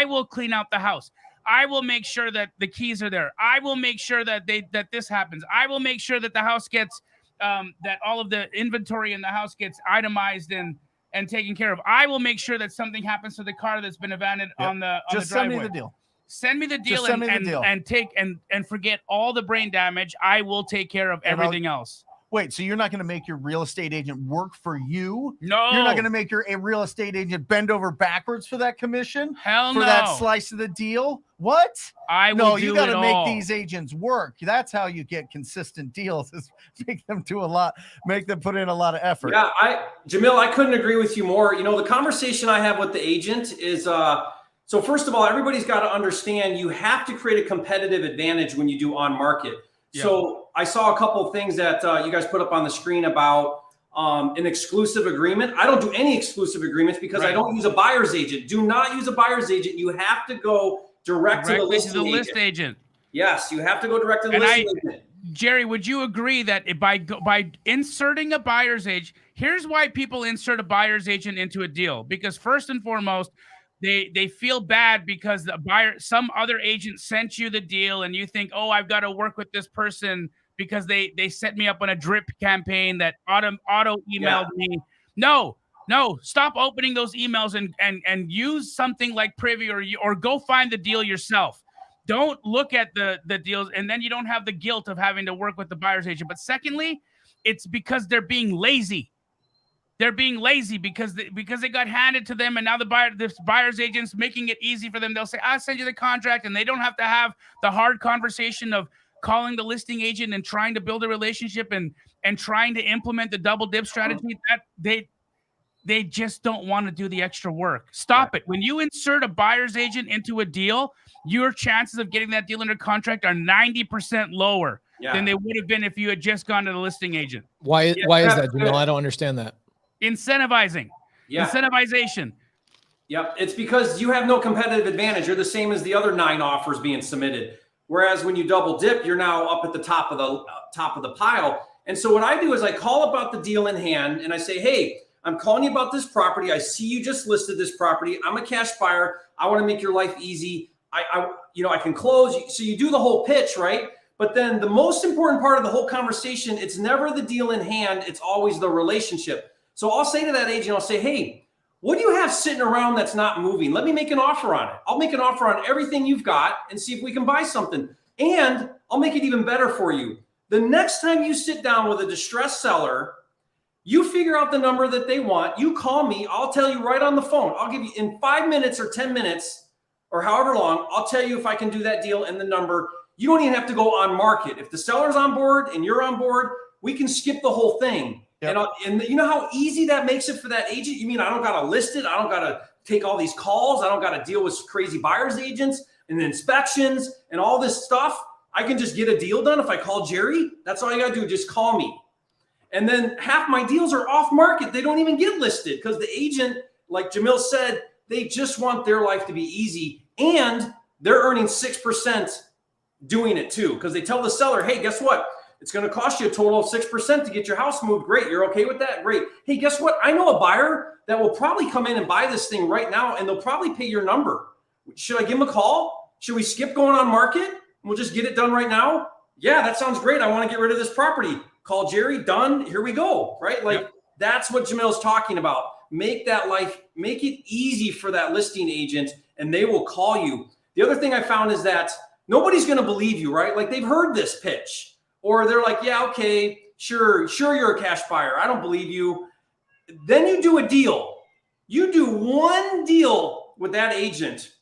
will clean out the house. I will make sure that the keys are there. I will make sure that this happens. I will make sure that the house gets that all of the inventory in the house gets itemized and taken care of. I will make sure that something happens to the car that's been abandoned on the driveway. Send me the deal. Send me the deal and forget all the brain damage. I will take care of everything else. Wait, so you're not going to make your real estate agent work for you? No. You're not going to make a real estate agent bend over backwards for that commission? Hell no. For that slice of the deal? What? I will do it all. You got to make these agents work. That's how you get consistent deals, is make them put in a lot of effort. Yeah, Jamil, I couldn't agree with you more. The conversation I have with the agent is so first of all, everybody's got to understand you have to create a competitive advantage when you do on market. Yeah. So I saw a couple of things that you guys put up on the screen about an exclusive agreement. I don't do any exclusive agreements because I don't use a buyer's agent. Do not use a buyer's agent. You have to go directly to the list agent. Yes, you have to go direct to the listing agent. Jerry, would you agree that by inserting a buyer's agent, here's why people insert a buyer's agent into a deal? Because first and foremost, they feel bad because some other agent sent you the deal and you think, oh, I've got to work with this person because they set me up on a drip campaign that auto emailed me. No, stop opening those emails and use something like Privy or go find the deal yourself. Don't look at the deals, and then you don't have the guilt of having to work with the buyer's agent. But secondly, it's because they're being lazy. They're being lazy because they got handed to them, and now this buyer's agent's making it easy for them. They'll say, I'll send you the contract, and they don't have to have the hard conversation of calling the listing agent and trying to build a relationship and trying to implement the double dip strategy. That they just don't want to do the extra work. Stop it. When you insert a buyer's agent into a deal, your chances of getting that deal under contract are 90% lower than they would have been if you had just gone to the listing agent. Why is that, Jamil? I don't understand that. Incentivization. Yep. It's because you have no competitive advantage. You're the same as the other 9 offers being submitted. Whereas when you double dip, you're now up at the top of the pile. And so what I do is I call about the deal in hand and I say, hey, I'm calling you about this property. I see you just listed this property. I'm a cash buyer. I want to make your life easy. I can close. So you do the whole pitch, right? But then the most important part of the whole conversation, it's never the deal in hand. It's always the relationship. So I'll say to that agent, I'll say, hey, What do you have sitting around that's not moving? Let me make an offer on it. I'll make an offer on everything you've got and see if we can buy something. And I'll make it even better for you. The next time you sit down with a distressed seller, you figure out the number that they want. You call me. I'll tell you right on the phone. I'll give you in 5 minutes or 10 minutes or however long, I'll tell you if I can do that deal and the number. You don't even have to go on market. If the seller's on board and you're on board, we can skip the whole thing. Yep. And you know how easy that makes it for that agent? You mean I don't got to list it? I don't got to take all these calls. I don't got to deal with crazy buyer's agents and inspections and all this stuff. I can just get a deal done if I call Jerry. That's all you got to do. Just call me. And then half my deals are off market. They don't even get listed because the agent, like Jamil said, they just want their life to be easy. And they're earning 6% doing it too. Because they tell the seller, hey, guess what? It's going to cost you a total of 6% to get your house moved. Great. You're okay with that? Great. Hey, guess what? I know a buyer that will probably come in and buy this thing right now, and they'll probably pay your number. Should I give them a call? Should we skip going on market? We'll just get it done right now? Yeah, that sounds great. I want to get rid of this property. Call Jerry. Done. Here we go. Right? Like That's what Jamil's talking about. Make it easy for that listing agent, and they will call you. The other thing I found is that nobody's going to believe you, right? Like they've heard this pitch. Or they're like, yeah, okay, sure, you're a cash buyer. I don't believe you. Then you do a deal. You do one deal with that agent,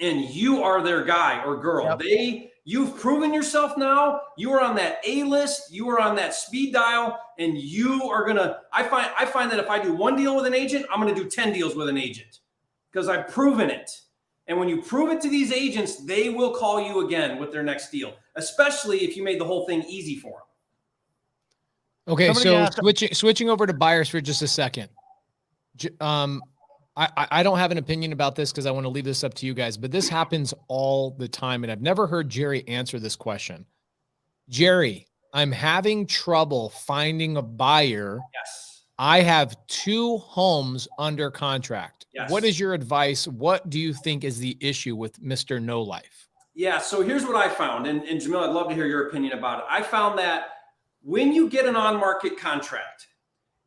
and you are their guy or girl. Yep. You've proven yourself now. You are on that A list. You are on that speed dial, and you are gonna. I find that if I do one deal with an agent, I'm gonna do 10 deals with an agent because I've proven it. And when you prove it to these agents, they will call you again with their next deal, especially if you made the whole thing easy for them. Okay, switching over to buyers for just a second. I don't have an opinion about this because I want to leave this up to you guys, but this happens all the time, and I've never heard Jerry answer this question. Jerry, I'm having trouble finding a buyer. Yes. I have 2 homes under contract. Yes. What is your advice? What do you think is the issue with Mr. No Life? Yeah, so here's what I found, and Jamil, I'd love to hear your opinion about it. I found that when you get an on-market contract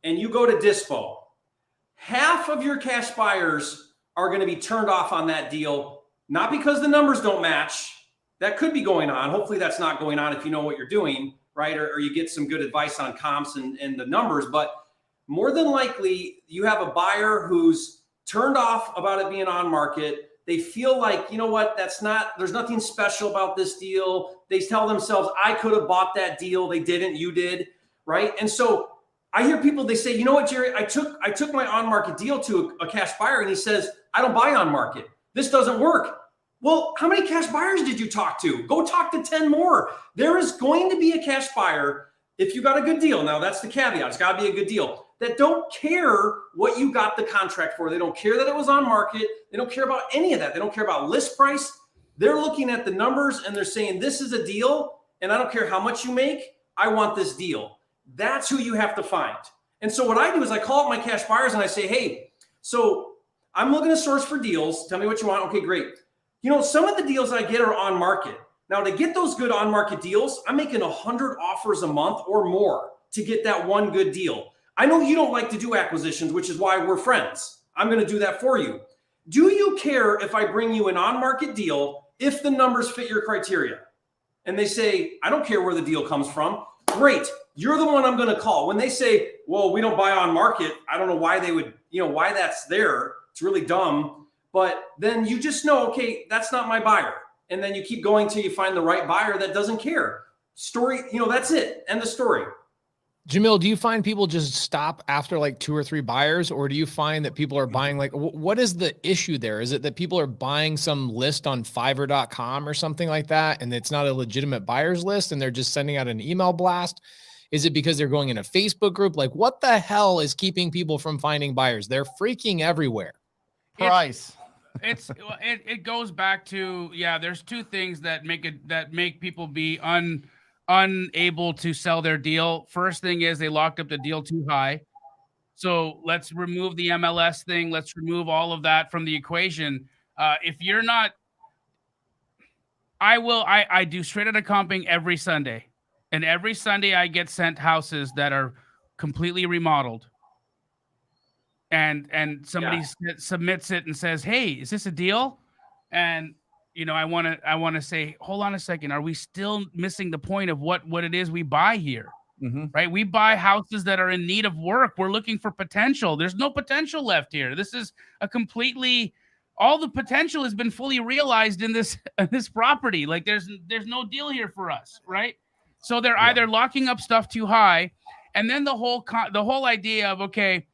and you go to dispo, half of your cash buyers are going to be turned off on that deal, not because the numbers don't match. That could be going on. Hopefully that's not going on if you know what you're doing, right? Or you get some good advice on comps and the numbers, but more than likely, you have a buyer who's turned off about it being on market. They feel like, you know what, there's nothing special about this deal. They tell themselves, I could have bought that deal. They didn't, you did, right? And so I hear people, they say, you know what, Jerry, I took my on-market deal to a cash buyer and he says, I don't buy on market. This doesn't work. Well, how many cash buyers did you talk to? Go talk to 10 more. There is going to be a cash buyer if you got a good deal. Now that's the caveat. It's got to be a good deal. That don't care what you got the contract for. They don't care that it was on market. They don't care about any of that. They don't care about list price. They're looking at the numbers and they're saying, this is a deal. And I don't care how much you make. I want this deal. That's who you have to find. And so what I do is I call up my cash buyers and I say, hey, so I'm looking to source for deals. Tell me what you want. Okay, great. You know, some of the deals I get are on market. Now to get those good on market deals, I'm making 100 offers a month or more to get that one good deal. I know you don't like to do acquisitions, which is why we're friends. I'm going to do that for you. Do you care if I bring you an on-market deal if the numbers fit your criteria? And they say, I don't care where the deal comes from. Great. You're the one I'm going to call. When they say, well, we don't buy on market, I don't know why they would, why that's there. It's really dumb. But then you just know, okay, that's not my buyer. And then you keep going till you find the right buyer that doesn't care. Story, that's it. End the story. Jamil, do you find people just stop after like 2 or 3 buyers, or do you find that people are buying what is the issue there? Is it that people are buying some list on Fiverr.com or something like that, and it's not a legitimate buyer's list and they're just sending out an email blast? Is it because they're going in a Facebook group? Like what the hell is keeping people from finding buyers? They're freaking everywhere. Price. It goes back to, there's 2 things that make people be unable to sell their deal. First thing is they locked up the deal too high. So let's remove the MLS thing. Let's remove all of that from the equation. If you're not, I do straight out of comping every Sunday. And every Sunday I get sent houses that are completely remodeled. and somebody submits it and says, "Hey, is this a deal?" And I want to say, hold on a second. Are we still missing the point of what it is we buy here? Right? We buy houses that are in need of work. We're looking for potential. There's no potential left here. This is all the potential has been fully realized in this property. Like there's no deal here for us, right? So they're either locking up stuff too high, and then the whole idea of, okay,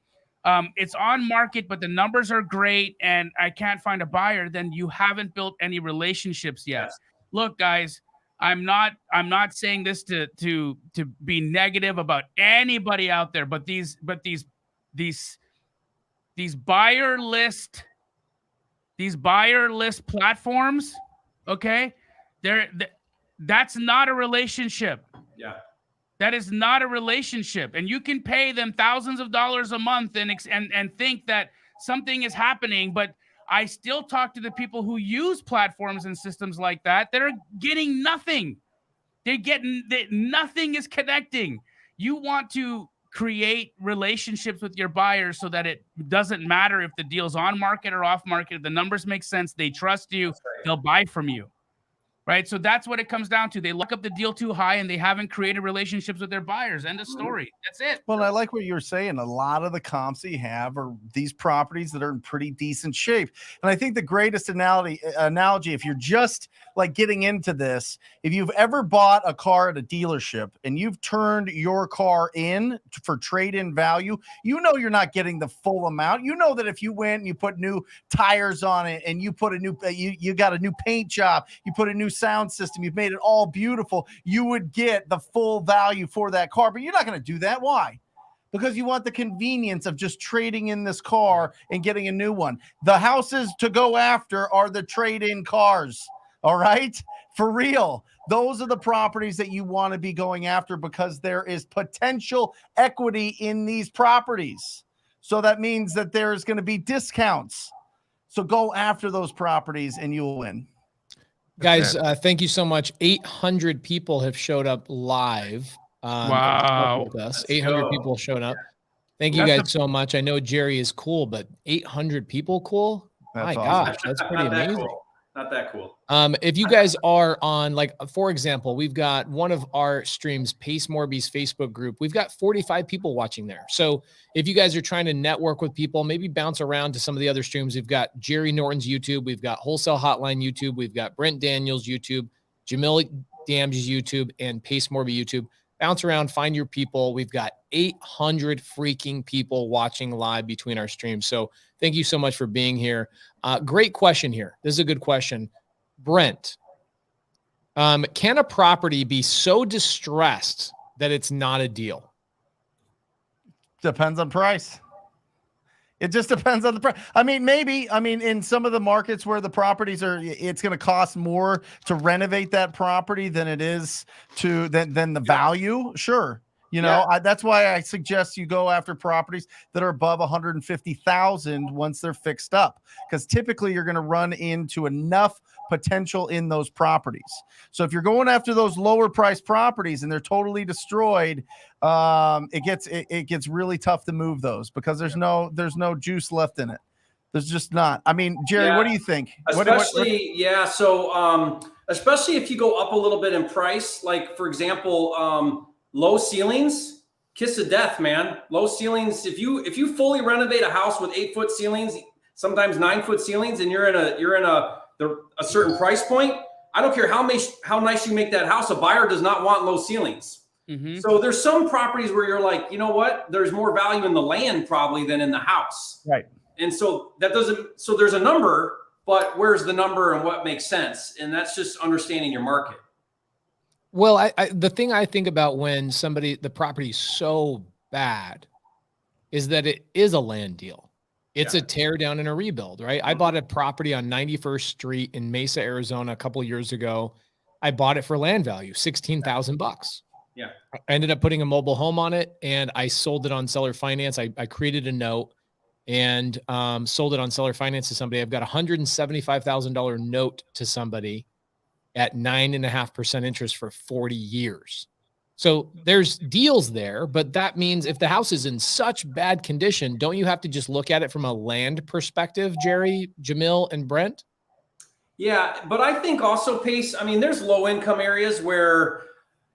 it's on market, but the numbers are great and I can't find a buyer, then you haven't built any relationships yet. Yes. Look, guys, I'm not saying this to be negative about anybody out there, but these buyer list platforms, okay? That's not a relationship. Yeah. That is not a relationship. And you can pay them thousands of dollars a month and think that something is happening, but I still talk to the people who use platforms and systems like that are getting nothing. Nothing is connecting. You want to create relationships with your buyers so that it doesn't matter if the deal's on market or off market. If the numbers make sense, they trust you, they'll buy from you. Right. So that's what it comes down to. They look up the deal too high and they haven't created relationships with their buyers. End of story. That's it. Well, I like what you were saying. A lot of the comps that you have are these properties that are in pretty decent shape. And I think the greatest analogy, if you're just like getting into this, if you've ever bought a car at a dealership and you've turned your car in for trade-in value, you're not getting the full amount. You know that if you went and you put new tires on it and you put you got a new paint job, you put a new sound system, you've made it all beautiful, you would get the full value for that car. But you're not going to do that. Why? Because you want the convenience of just trading in this car and getting a new one. The houses to go after are the trade-in cars. All right? For real. Those are the properties that you want to be going after because there is potential equity in these properties. So that means that there's going to be discounts. So go after those properties and you'll win. Guys, thank you so much. 800 people have showed up live. Wow. With us. 800 people showed up. Thank you guys so much. I know Jerry is cool, but 800 people cool? My gosh, that's pretty amazing. Cool. Not that cool. If you guys are on, like, for example, we've got one of our streams, Pace Morby's Facebook group. We've got 45 people watching there. So if you guys are trying to network with people, maybe bounce around to some of the other streams. We've got Jerry Norton's YouTube. We've got Wholesale Hotline YouTube. We've got Brent Daniels YouTube, Jamil Damge's YouTube, and Pace Morby YouTube. Bounce around, find your people. We've got 800 freaking people watching live between our streams. So thank you so much for being here. Great question here. This is a good question. Brent, can a property be so distressed that it's not a deal? Depends on price. It just depends on the price. I mean, maybe. I mean, in some of the markets where the properties are, it's going to cost more to renovate that property than it is than the value. Sure. That's why I suggest you go after properties that are above 150,000 once they're fixed up, because typically you're going to run into enough potential in those properties. So if you're going after those lower priced properties and they're totally destroyed, it gets really tough to move those because there's no juice left in it. There's just not. I mean, Jerry, what do you think? Especially, especially if you go up a little bit in price, like for example, low ceilings, kiss of death, man. Low ceilings. If you fully renovate a house with 8-foot ceilings, sometimes 9-foot ceilings, and you're in a certain price point, I don't care how nice you make that house, a buyer does not want low ceilings. Mm-hmm. So there's some properties where you're like, you know what? There's more value in the land probably than in the house. Right. And so so there's a number, but where's the number and what makes sense? And that's just understanding your market. Well, the thing I think about when the property is so bad is that it is a land deal. It's a tear down and a rebuild, right? I bought a property on 91st Street in Mesa, Arizona a couple of years ago. I bought it for land value, $16,000. Yeah. I ended up putting a mobile home on it and I sold it on seller finance. I created a note and sold it on seller finance to somebody. I've got a $175,000 note to somebody at 9.5% interest for 40 years. So there's deals there, but that means if the house is in such bad condition, don't you have to just look at it from a land perspective, Jerry, Jamil, and Brent? Yeah, but I think also, Pace, I mean, there's low income areas where,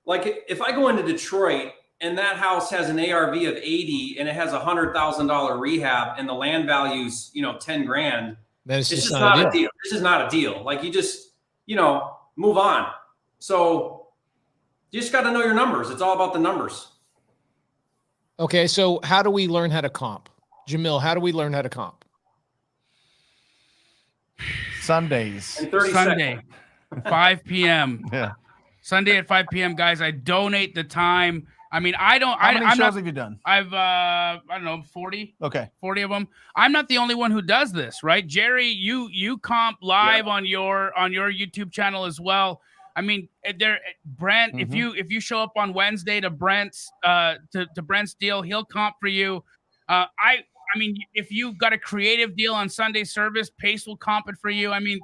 like, if I go into Detroit and that house has an ARV of 80 and it has $100,000 rehab and the land value's, 10 grand, Then it's just not a deal. This is not a deal. Like, you just, move on. So you just got to know your numbers. It's all about the numbers. Okay, so how do we learn how to comp? Jamil, how do we learn how to comp? Sundays. In 30 Sunday, seconds. 5 p.m. Yeah. Sunday at 5 p.m. Guys, I donate the time. I mean, I don't. How many I'm shows not, have you done? I've I don't know, 40. Okay. 40 of them. I'm not the only one who does this, right? Jerry, you comp live on your YouTube channel as well. I mean, Brent, if you show up on Wednesday to Brent's deal, he'll comp for you. I mean, if you've got a creative deal on Sunday service, Pace will comp it for you. I mean,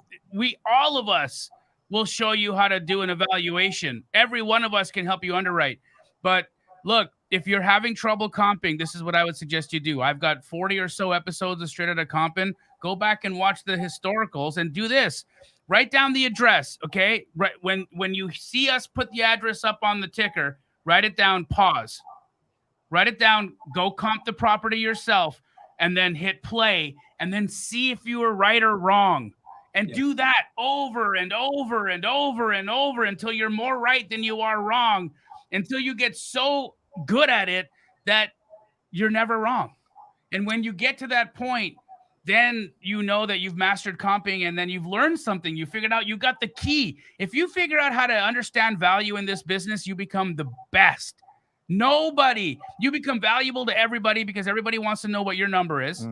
all of us will show you how to do an evaluation. Every one of us can help you underwrite. But look, if you're having trouble comping, this is what I would suggest you do. I've got 40 or so episodes of Straight Outta Comping. Go back and watch the historicals and do this. Write down the address, okay? Right when you see us put the address up on the ticker, write it down, pause. Write it down, go comp the property yourself, and then hit play, and then see if you were right or wrong. And do that over and over and over and over until you're more right than you are wrong, until you get so good at it that you're never wrong. And when you get to that point, then you know that you've mastered comping, and then you've learned something. You figured out you got the key. If you figure out how to understand value in this business, you become the best. You become valuable to everybody because everybody wants to know what your number is.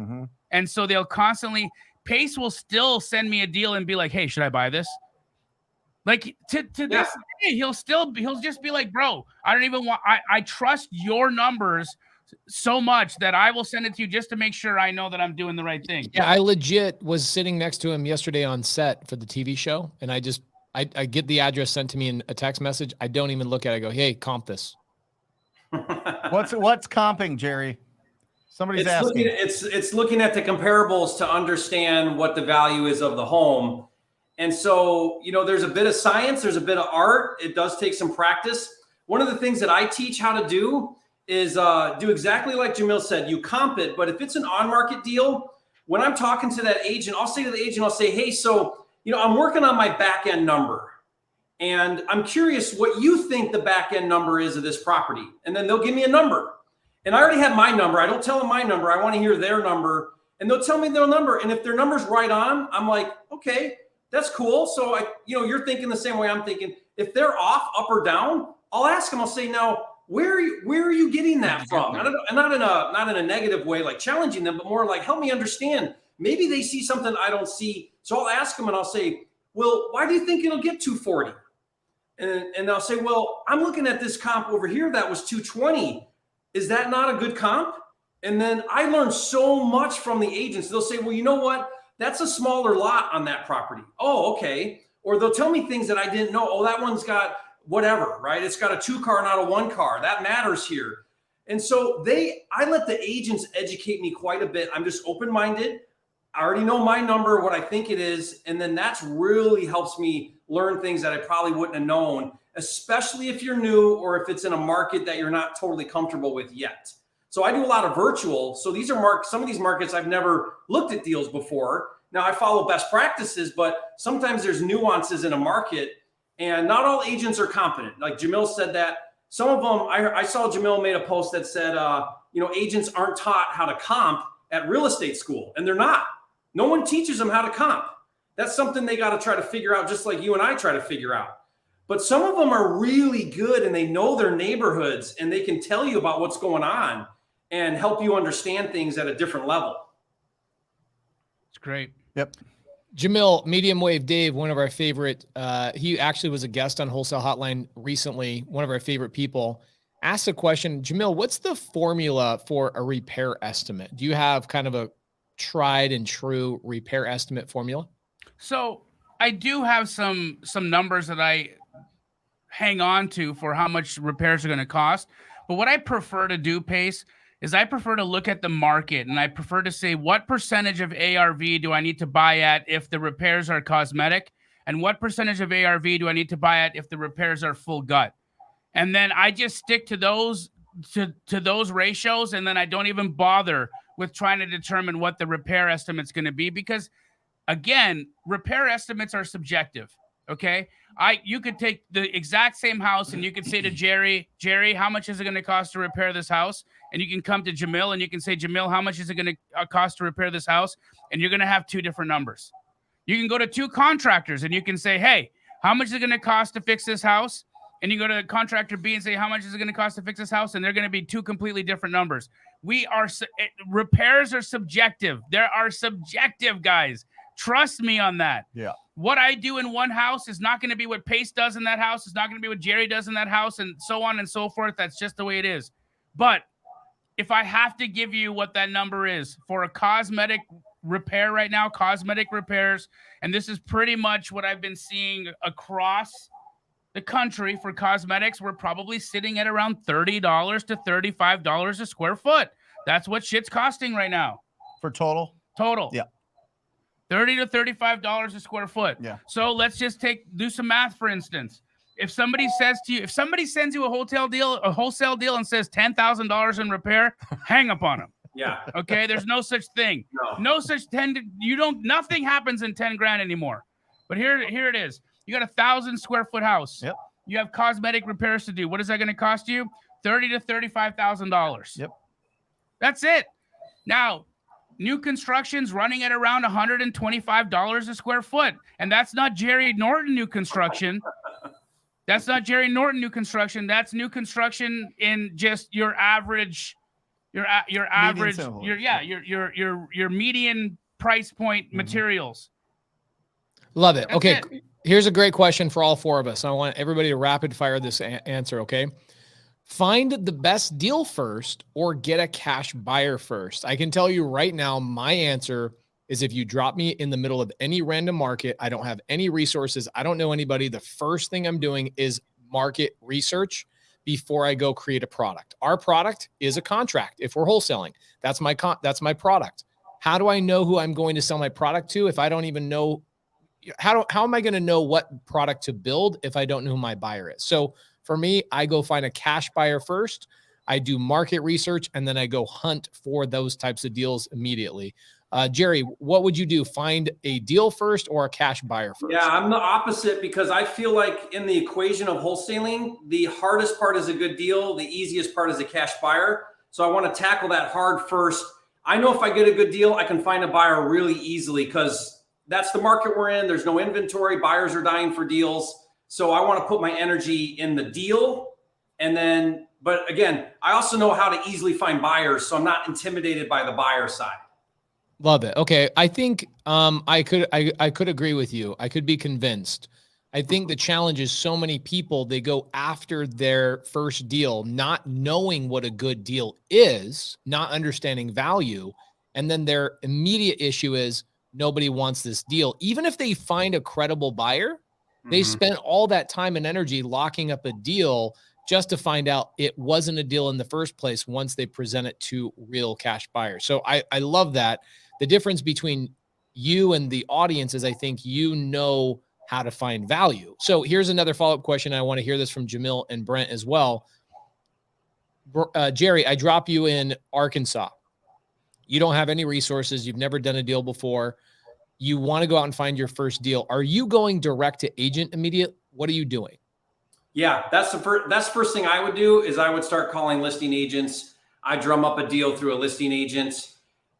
And so they'll constantly, Pace will still send me a deal and be like, hey, should I buy this? Like to this day, he'll just be like, bro, I don't even want, I trust your numbers so much that I will send it to you just to make sure I know that I'm doing the right thing. Yeah, I legit was sitting next to him yesterday on set for the TV show, and I get the address sent to me in a text message. I don't even look at it. I go, hey, comp this. What's comping, Jerry? Somebody's asking. It's looking at the comparables to understand what the value is of the home. And so, there's a bit of science, there's a bit of art. It does take some practice. One of the things that I teach how to do is do exactly like Jamil said. You comp it, but if it's an on-market deal, when I'm talking to that agent, I'll say to the agent, hey, so, I'm working on my back-end number. And I'm curious what you think the back-end number is of this property. And then they'll give me a number. And I already have my number. I don't tell them my number. I want to hear their number. And they'll tell me their number. And if their number's right on, I'm like, okay, that's cool. So you're thinking the same way I'm thinking. If they're off, up or down, I'll ask them. I'll say, now, where are you getting that from? Not in a negative way, like challenging them, but more like, help me understand. Maybe they see something I don't see. So I'll ask them and I'll say, well, why do you think it'll get 240? And they'll say, well, I'm looking at this comp over here that was 220. Is that not a good comp? And then I learned so much from the agents. They'll say, well, you know what? That's a smaller lot on that property. Oh, okay. Or they'll tell me things that I didn't know. Oh, that one's got whatever, right? It's got a 2-car, not a 1-car. That matters here. And so I let the agents educate me quite a bit. I'm just open-minded. I already know my number, what I think it is. And then that's really helps me learn things that I probably wouldn't have known, especially if you're new or if it's in a market that you're not totally comfortable with yet. So I do a lot of virtual. So these are some of these markets I've never looked at deals before. Now I follow best practices, but sometimes there's nuances in a market and not all agents are competent. Like Jamil said that. Some of them, I saw Jamil made a post that said, agents aren't taught how to comp at real estate school, and they're not. No one teaches them how to comp. That's something they got to try to figure out, just like you and I try to figure out. But some of them are really good and they know their neighborhoods and they can tell you about what's going on and help you understand things at a different level. It's great. Yep. Jamil, Medium Wave Dave, one of our favorite, he actually was a guest on Wholesale Hotline recently, one of our favorite people, asked a question. Jamil, what's the formula for a repair estimate? Do you have kind of a tried and true repair estimate formula? So I do have some numbers that I hang on to for how much repairs are going to cost. But what I prefer to do, Pace, is I prefer to look at the market, and I prefer to say what percentage of ARV do I need to buy at if the repairs are cosmetic, and what percentage of ARV do I need to buy at if the repairs are full gut. And then I just stick to those to those ratios, and then I don't even bother with trying to determine what the repair estimate's going to be, because again, repair estimates are subjective. Okay. You could take the exact same house and you could say to Jerry, how much is it going to cost to repair this house? And you can come to Jamil and you can say, Jamil, how much is it going to cost to repair this house? And you're going to have two different numbers. You can go to two contractors and you can say, hey, how much is it going to cost to fix this house? And you go to contractor B and say, how much is it going to cost to fix this house? And they're going to be two completely different numbers. Repairs are subjective. There are subjective, guys. Trust me on that. Yeah. What I do in one house is not going to be what Pace does in that house. It's not going to be what Jerry does in that house, and so on and so forth. That's just the way it is. But if I have to give you what that number is for a cosmetic repair right now, cosmetic repairs, and this is pretty much what I've been seeing across the country for cosmetics, we're probably sitting at around $30 to $35 a square foot. That's what shit's costing right now. For total? Total. Yeah. $30 to $35 a square foot. Yeah. So let's just do some math, for instance. If somebody sends you a wholesale deal and says $10,000 in repair, hang up on them. Yeah. Okay. There's no such thing. No such nothing happens in 10 grand anymore. But here it is. You got 1,000 square foot house. Yep. You have cosmetic repairs to do. What is that going to cost you? $30,000 to $35,000. Yep. That's it. Now, new construction's running at around $125 a square foot. And that's not Jerry Norton new construction. That's not Jerry Norton new construction. That's new construction in just your average, your median price point materials. Love it. That's okay. it. Here's a great question for all four of us. I want everybody to rapid fire this answer. Okay. Find the best deal first or get a cash buyer first. I can tell you right now, my answer is if you drop me in the middle of any random market, I don't have any resources, I don't know anybody, the first thing I'm doing is market research before I go create a product. Our product is a contract. If we're wholesaling, that's my product. How do I know who I'm going to sell my product to if I don't even know? How am I going to know what product to build if I don't know who my buyer is? So for me, I go find a cash buyer first. I do market research, and then I go hunt for those types of deals immediately. Jerry, what would you do? Find a deal first or a cash buyer first? Yeah, I'm the opposite, because I feel like in the equation of wholesaling, the hardest part is a good deal. The easiest part is a cash buyer. So I want to tackle that hard first. I know if I get a good deal, I can find a buyer really easily, because that's the market we're in. There's no inventory. Buyers are dying for deals. So I want to put my energy in the deal. And then, but again, I also know how to easily find buyers, so I'm not intimidated by the buyer side. Love it. Okay. I think I could agree with you. I could be convinced. I think the challenge is so many people, they go after their first deal, not knowing what a good deal is, not understanding value. And then their immediate issue is nobody wants this deal. Even if they find a credible buyer, they spent all that time and energy locking up a deal just to find out it wasn't a deal in the first place once they present it to real cash buyers. So I love that. The difference between you and the audience is I think you know how to find value. So here's another follow-up question. I want to hear this from Jamil and Brent as well. Jerry, I drop you in Arkansas. You don't have any resources. You've never done a deal before. You want to go out and find your first deal. Are you going direct to agent immediate? What are you doing? Yeah, that's the first thing I would do is I would start calling listing agents. I drum up a deal through a listing agent,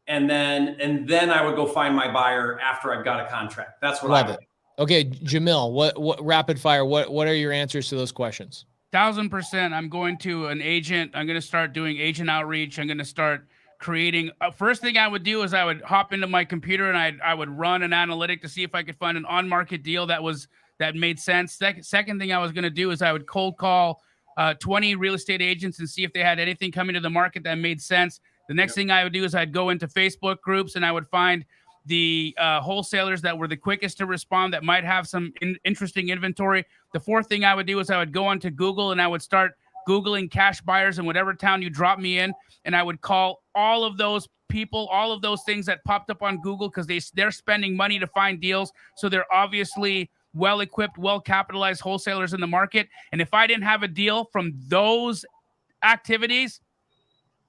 and then I would go find my buyer after I've got a contract. That's what I would do. Okay, Jamil, what rapid fire? What are your answers to those questions? 1,000%. I'm going to an agent. I'm going to start doing agent outreach. I'm going to start creating. First thing I would do is I would hop into my computer and I would run an analytic to see if I could find an on-market deal that made sense. Second thing I was going to do is I would cold call 20 real estate agents and see if they had anything coming to the market that made sense. The next thing I would do is I'd go into Facebook groups and I would find the wholesalers that were the quickest to respond, that might have some interesting inventory. The fourth thing I would do is I would go onto Google and I would start Googling cash buyers in whatever town you drop me in, and I would call all of those people, all of those things that popped up on Google, because they're spending money to find deals. So they're obviously well-equipped, well-capitalized wholesalers in the market. And if I didn't have a deal from those activities,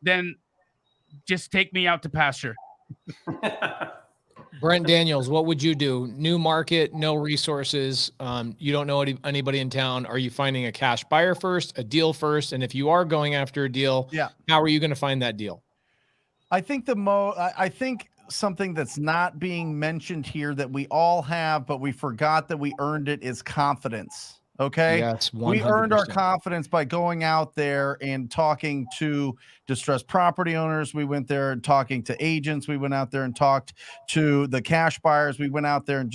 then just take me out to pasture. Brent Daniels, what would you do? New market, no resources. You don't know anybody in town. Are you finding a cash buyer first, a deal first? And if you are going after a deal, how are you going to find that deal? I think I think something that's not being mentioned here that we all have, but we forgot that we earned it, is confidence. Okay. Yes, 100%. We earned our confidence by going out there and talking to distressed property owners. We went there and talking to agents. We went out there and talked to the cash buyers. We went out there and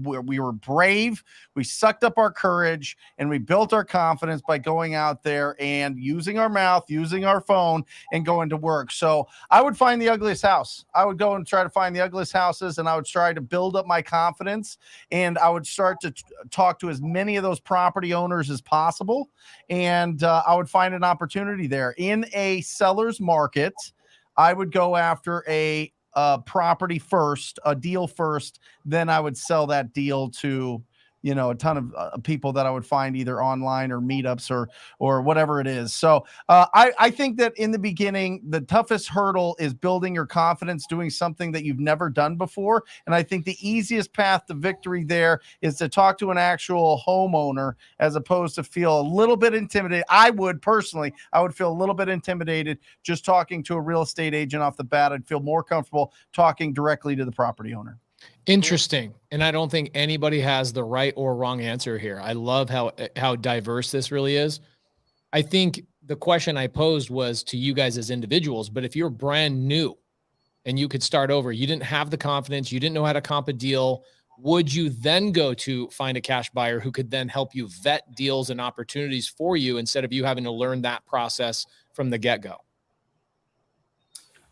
we were brave. We sucked up our courage, and we built our confidence by going out there and using our mouth, using our phone, and going to work. So I would find the ugliest house. I would go and try to find the ugliest houses, and I would try to build up my confidence, and I would start to talk to as many of those property owners as possible. And I would find an opportunity there in a seller's market. I would go after a property first, a deal first. Then I would sell that deal to, a ton of people that I would find either online or meetups or whatever it is. So I think that in the beginning, the toughest hurdle is building your confidence, doing something that you've never done before. And I think the easiest path to victory there is to talk to an actual homeowner, as opposed to feel a little bit intimidated. I would feel a little bit intimidated just talking to a real estate agent off the bat. I'd feel more comfortable talking directly to the property owner. Interesting. And I don't think anybody has the right or wrong answer here. I love how diverse this really is. I think the question I posed was to you guys as individuals, but if you're brand new and you could start over, you didn't have the confidence, you didn't know how to comp a deal, would you then go to find a cash buyer who could then help you vet deals and opportunities for you, instead of you having to learn that process from the get-go?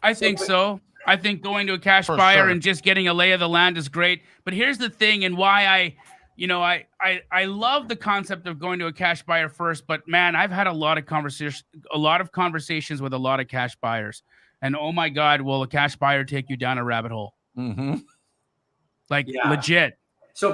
I think so. I think going to a cash buyer and just getting a lay of the land is great. But here's the thing, and why I love the concept of going to a cash buyer first. But man, I've had a lot of conversations with a lot of cash buyers, and oh my God, will a cash buyer take you down a rabbit hole? Mm-hmm. Legit. So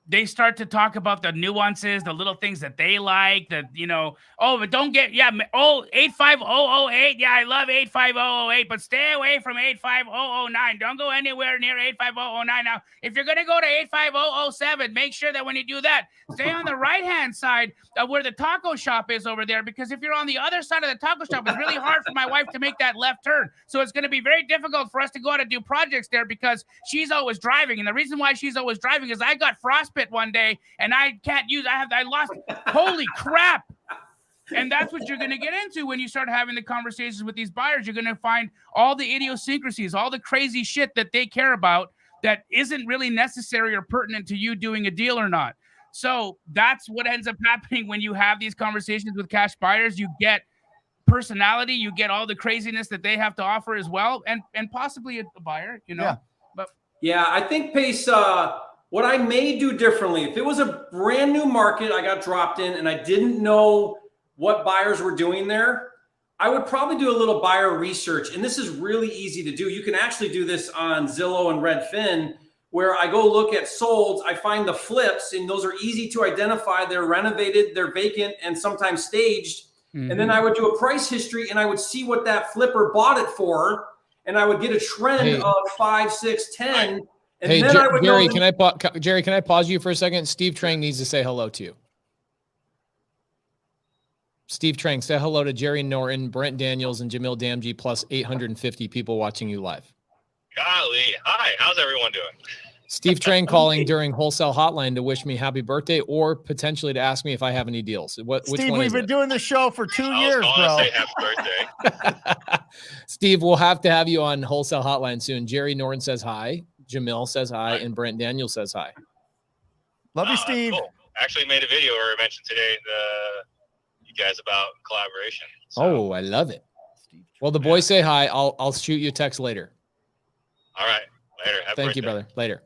they start to talk about the nuances, the little things that they like, that, but don't get, 85008. Yeah, I love 85008, but stay away from 85009. Don't go anywhere near 85009. Now, if you're going to go to 85007, make sure that when you do that, stay on the right-hand side of where the taco shop is over there, because if you're on the other side of the taco shop, it's really hard for my wife to make that left turn. So it's going to be very difficult for us to go out and do projects there, because she's always driving. And the reason why she's always driving is I got frostbite one day and I can't use, I lost, holy crap. And that's what you're going to get into when you start having the conversations with these buyers. You're going to find all the idiosyncrasies, all the crazy shit that they care about that isn't really necessary or pertinent to you doing a deal or not. So that's what ends up happening when you have these conversations with cash buyers. You get personality, you get all the craziness that they have to offer as well, and possibly a buyer, Yeah. But yeah, I think, Pace, what I may do differently, if it was a brand new market I got dropped in and I didn't know what buyers were doing there, I would probably do a little buyer research. And this is really easy to do. You can actually do this on Zillow and Redfin, where I go look at solds, I find the flips, and those are easy to identify. They're renovated, they're vacant, and sometimes staged. Mm-hmm. And then I would do a price history and I would see what that flipper bought it for. And I would get a trend of 5, 6, 10. And then I would Jerry, can I pause you for a second? Steve Trang needs to say hello to you. Steve Trang, say hello to Jerry Norton, Brent Daniels, and Jamil Damji, plus 850 people watching you live. Golly. Hi, how's everyone doing? Steve Trang calling during Wholesale Hotline to wish me happy birthday, or potentially to ask me if I have any deals. Which Steve, one we've been doing the show for 2 years, bro. To say happy birthday. Steve, we'll have to have you on Wholesale Hotline soon. Jerry Norton says hi. Jamil says hi, and Brent Daniels says hi. Love you, Steve. Cool. Actually made a video where I mentioned today you guys about collaboration. So. Oh, I love it. Well, the boys say hi. I'll shoot you a text later. All right. Later. Have a Thank great you, day. brother. Later.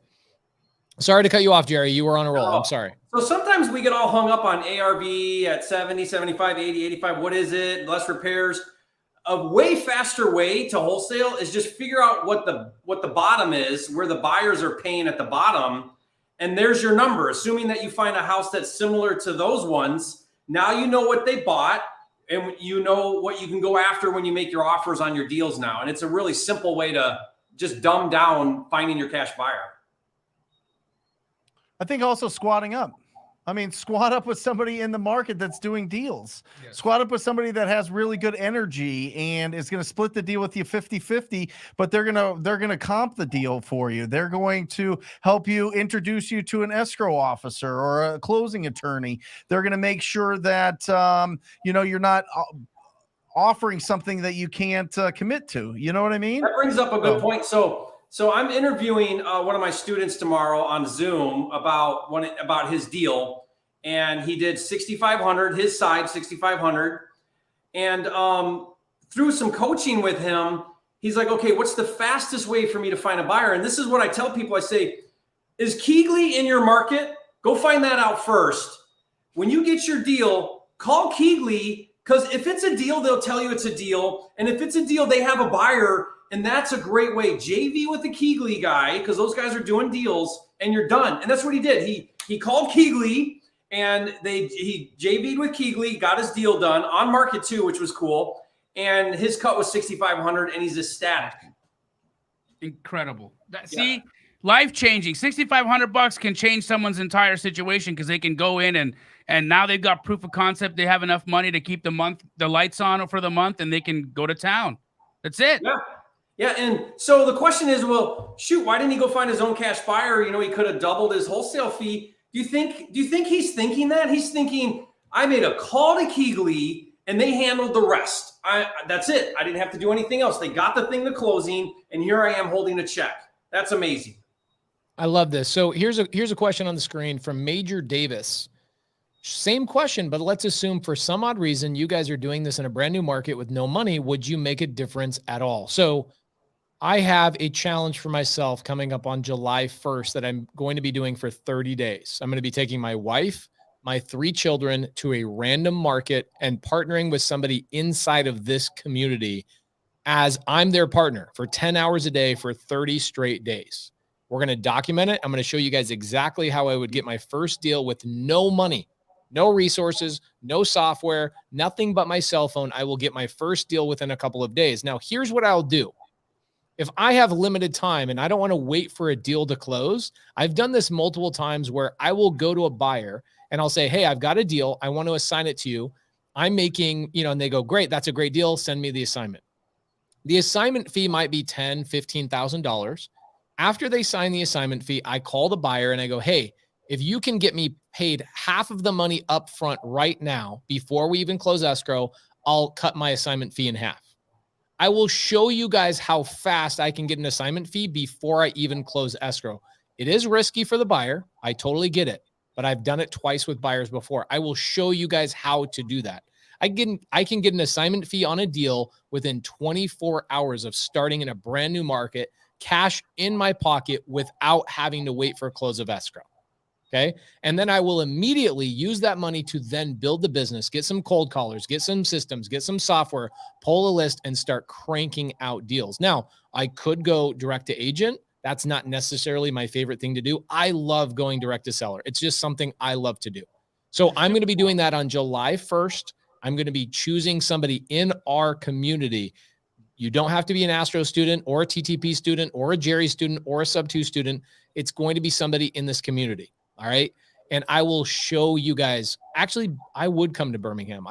Sorry to cut you off, Jerry. You were on a roll. No. I'm sorry. So sometimes we get all hung up on ARV at 70, 75, 80, 85. What is it? Less repairs. A way faster way to wholesale is just figure out what the bottom is, where the buyers are paying at the bottom, and there's your number. Assuming that you find a house that's similar to those ones, now you know what they bought, and you know what you can go after when you make your offers on your deals now. And it's a really simple way to just dumb down finding your cash buyer. I think also squatting up. I mean, squat up with somebody in the market that's doing deals. Yes. Squat up with somebody that has really good energy and is going to split the deal with you 50-50, but they're going to comp the deal for you. They're going to help you, introduce you to an escrow officer or a closing attorney. They're going to make sure that you're not offering something that you can't commit to. You know what I mean? That brings up a good point. So I'm interviewing one of my students tomorrow on Zoom about his deal, and he did 6,500, his side 6,500, and through some coaching with him, he's like, okay, what's the fastest way for me to find a buyer? And this is what I tell people. I say, is Keegley in your market? Go find that out first. When you get your deal, call Keegley, because if it's a deal, they'll tell you it's a deal, and if it's a deal, they have a buyer. And that's a great way. JV with the Keegley guy, because those guys are doing deals, and you're done. And that's what he did. He called Keegley, and he JV'd with Keegley, got his deal done on market too, which was cool. And his cut was 6,500, and he's ecstatic. Incredible. See, life changing. $6,500 can change someone's entire situation because they can go in and now they've got proof of concept. They have enough money to keep the lights on for the month, and they can go to town. That's it. Yeah. Yeah, and so the question is, well, shoot, why didn't he go find his own cash buyer? You know, he could have doubled his wholesale fee. Do you think he's thinking that? He's thinking, I made a call to Keegley and they handled the rest. That's it. I didn't have to do anything else. They got the thing to closing, and here I am holding a check. That's amazing. I love this. So here's a question on the screen from Major Davis. Same question, but let's assume for some odd reason you guys are doing this in a brand new market with no money. Would you make a difference at all? So I have a challenge for myself coming up on July 1st that I'm going to be doing for 30 days. I'm going to be taking my wife, my 3 children to a random market and partnering with somebody inside of this community as I'm their partner for 10 hours a day for 30 straight days. We're going to document it. I'm going to show you guys exactly how I would get my first deal with no money, no resources, no software, nothing but my cell phone. I will get my first deal within a couple of days. Now, here's what I'll do. If I have limited time and I don't want to wait for a deal to close, I've done this multiple times where I will go to a buyer and I'll say, hey, I've got a deal. I want to assign it to you. I'm making, and they go, great, that's a great deal. Send me the assignment. The assignment fee might be $10,000, $15,000. After they sign the assignment fee, I call the buyer and I go, hey, if you can get me paid half of the money up front right now before we even close escrow, I'll cut my assignment fee in half. I will show you guys how fast I can get an assignment fee before I even close escrow. It is risky for the buyer. I totally get it, but I've done it twice with buyers before. I will show you guys how to do that. I can get an assignment fee on a deal within 24 hours of starting in a brand new market, cash in my pocket without having to wait for a close of escrow. Okay. And then I will immediately use that money to then build the business, get some cold callers, get some systems, get some software, pull a list, and start cranking out deals. Now, I could go direct to agent. That's not necessarily my favorite thing to do. I love going direct to seller. It's just something I love to do. So I'm going to be doing that on July 1st. I'm going to be choosing somebody in our community. You don't have to be an Astro student or a TTP student or a Jerry student or a Sub2 student. It's going to be somebody in this community. All right. And I will show you guys. Actually, I would come to Birmingham.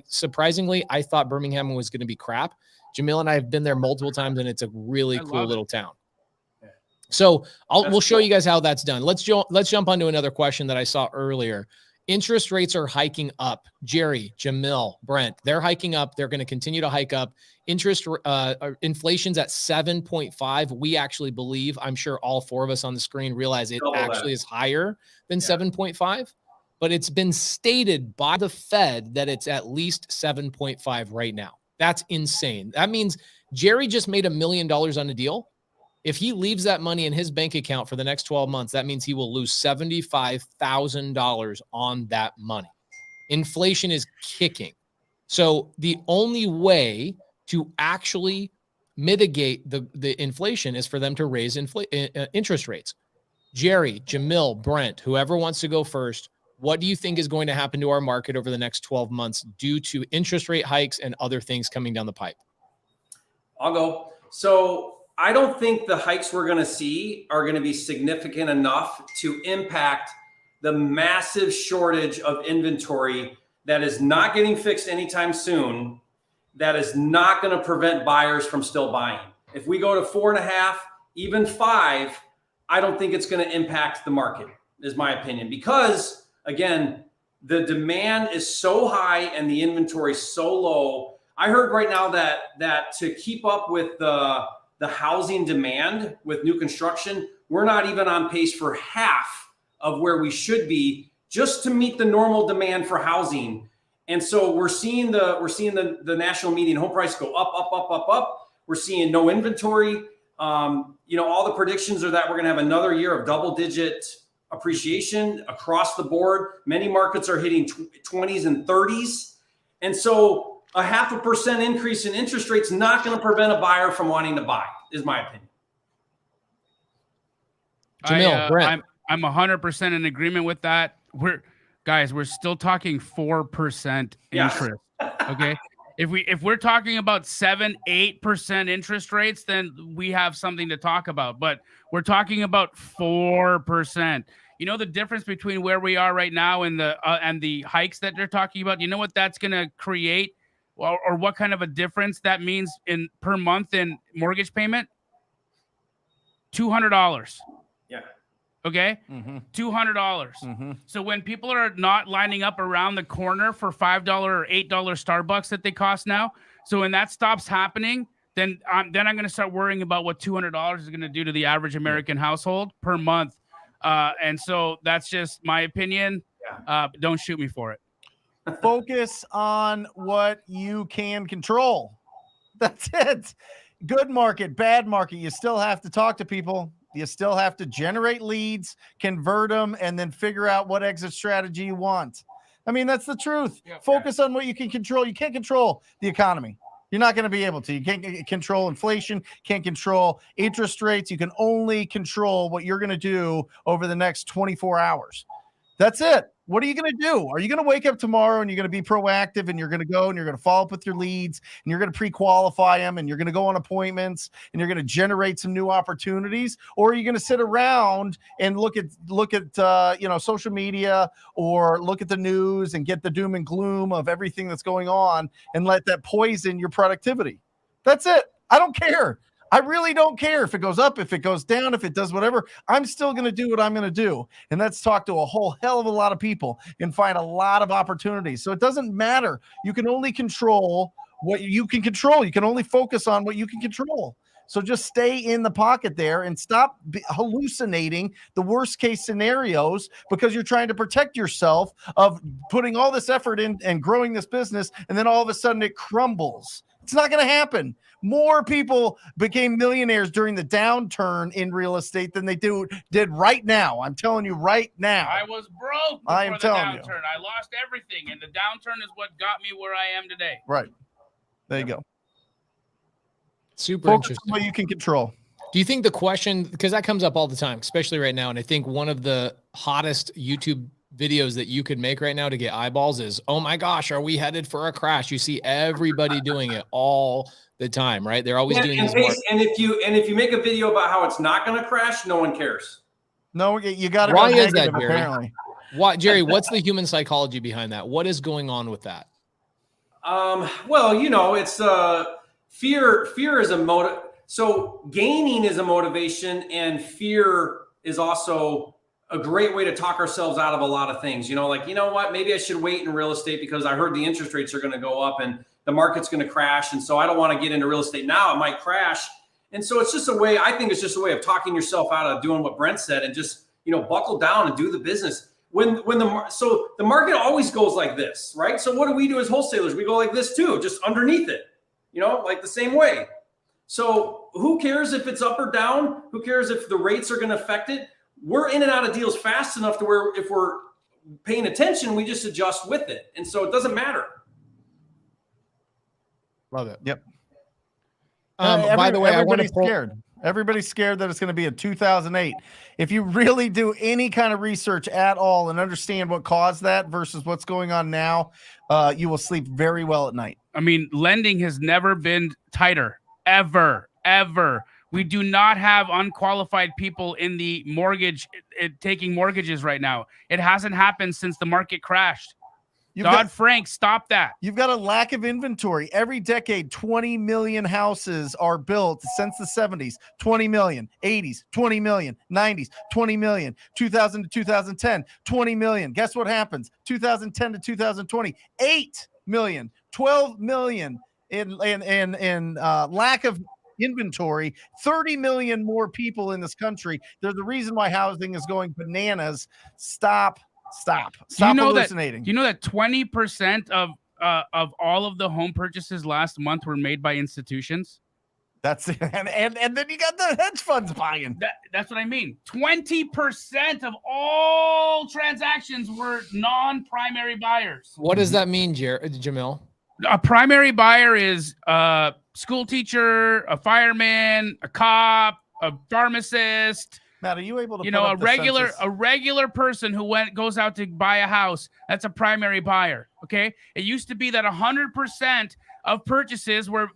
Surprisingly, I thought Birmingham was going to be crap. Jamil and I have been there multiple times, and it's a really cool little town. So we'll show you guys how that's done. Let's jump onto another question that I saw earlier. Interest rates are hiking up. Jerry, Jamil, Brent, they're hiking up. They're going to continue to hike up. Inflation's at 7.5. We actually believe, I'm sure all 4 of us on the screen realize it actually is higher than 7.5, but it's been stated by the Fed that it's at least 7.5 right now. That's insane. That means Jerry just made $1 million on a deal. If he leaves that money in his bank account for the next 12 months, that means he will lose $75,000 on that money. Inflation is kicking. So the only way to actually mitigate the inflation is for them to raise interest rates. Jerry, Jamil, Brent, whoever wants to go first, what do you think is going to happen to our market over the next 12 months due to interest rate hikes and other things coming down the pipe? I'll go. So I don't think the hikes we're going to see are going to be significant enough to impact the massive shortage of inventory that is not getting fixed anytime soon, that is not going to prevent buyers from still buying. If we go to 4.5, even 5, I don't think it's going to impact the market, is my opinion. Because, again, the demand is so high and the inventory so low. I heard right now that to keep up with the housing demand with new construction, we're not even on pace for half of where we should be just to meet the normal demand for housing. And so we're seeing the national median home price go up, up, up, up, up. We're seeing no inventory. All the predictions are that we're going to have another year of double-digit appreciation across the board. Many markets are hitting 20s and 30s. And so a 0.5% increase in interest rates not going to prevent a buyer from wanting to buy, is my opinion. Jamil, Brent. I'm 100% in agreement with that. We're still talking 4% interest. Okay. If we're talking about 7-8% interest rates, then we have something to talk about. But we're talking about 4%. You know the difference between where we are right now and the hikes that they're talking about. You know what that's going to create, or what kind of a difference that means in per month in mortgage payment? $200. Yeah. Okay. Mm-hmm. $200. Mm-hmm. So when people are not lining up around the corner for $5 or $8 Starbucks that they cost now, so when that stops happening, then I'm going to start worrying about what $200 is going to do to the average American household per month. And so that's just my opinion. Don't shoot me for it. Focus on what you can control. That's it. Good market, bad market. You still have to talk to people. You still have to generate leads, convert them, and then figure out what exit strategy you want. I mean, that's the truth. Focus on what you can control. You can't control the economy. You're not going to be able to. You can't control inflation, can't control interest rates. You can only control what you're going to do over the next 24 hours. That's it. What are you going to do? Are you going to wake up tomorrow and you're going to be proactive and you're going to go and you're going to follow up with your leads and you're going to pre-qualify them and you're going to go on appointments and you're going to generate some new opportunities? Or are you going to sit around and look at social media or look at the news and get the doom and gloom of everything that's going on and let that poison your productivity? That's it. I don't care. I really don't care if it goes up, if it goes down, if it does whatever. I'm still going to do what I'm going to do. And that's talk to a whole hell of a lot of people and find a lot of opportunities. So it doesn't matter. You can only control what you can control. You can only focus on what you can control. So just stay in the pocket there and stop hallucinating the worst case scenarios because you're trying to protect yourself of putting all this effort in and growing this business. And then all of a sudden it crumbles. It's not going to happen. More people became millionaires during the downturn in real estate than they did right now. I'm telling you right now. I was broke before I am the telling downturn. you. I lost everything, and the downturn is what got me where I am today. Right. There you go. Super Focus interesting. on what you can control. Do you think the question, because that comes up all the time, especially right now, and I think one of the hottest YouTube videos that you could make right now to get eyeballs is, oh my gosh, are we headed for a crash? You see everybody doing it all the time, right? They're always doing these. And if you make a video about how it's not going to crash, no one cares. No, you got to. Why go is that, negative, Jerry? apparently. What, Jerry? What's the human psychology behind that? What is going on with that? Well, it's fear. Fear is a motive. So gaining is a motivation, and fear is also a great way to talk ourselves out of a lot of things. Like, you know what, maybe I should wait in real estate because I heard the interest rates are going to go up and the market's going to crash. And so I don't want to get into real estate now. It might crash. And so it's just a way, I think it's just a way of talking yourself out of doing what Brent said and just, buckle down and do the business. So the market always goes like this, right? So what do we do as wholesalers? We go like this too, just underneath it, like the same way. So who cares if it's up or down? Who cares if the rates are going to affect it? We're in and out of deals fast enough to where if we're paying attention, we just adjust with it. And so it doesn't matter. Love it. Yep. By the way, everybody's scared. Everybody's scared that it's going to be a 2008. If you really do any kind of research at all and understand what caused that versus what's going on now, you will sleep very well at night. I mean, lending has never been tighter, ever. We do not have unqualified people in the mortgage taking mortgages right now. It hasn't happened since the market crashed. Dodd-Frank, stop that. You've got a lack of inventory. Every decade, 20 million houses are built since the 70s, 20 million, 80s, 20 million, 90s, 20 million, 2000 to 2010, 20 million. Guess what happens? 2010 to 2020, 8 million, 12 million in lack of inventory, 30 million more people in this country. There's a reason why housing is going bananas. Stop hallucinating. Do you know that 20% of all of the home purchases last month were made by institutions? That's it. And then you got the hedge funds buying. That's what I mean. 20% of all transactions were non-primary buyers. What does that mean, Jamil? A primary buyer is a school teacher, a fireman, a cop, a pharmacist. Matt, are you able to a regular person who goes out to buy a house? That's a primary buyer. Okay, it used to be that 100% of purchases were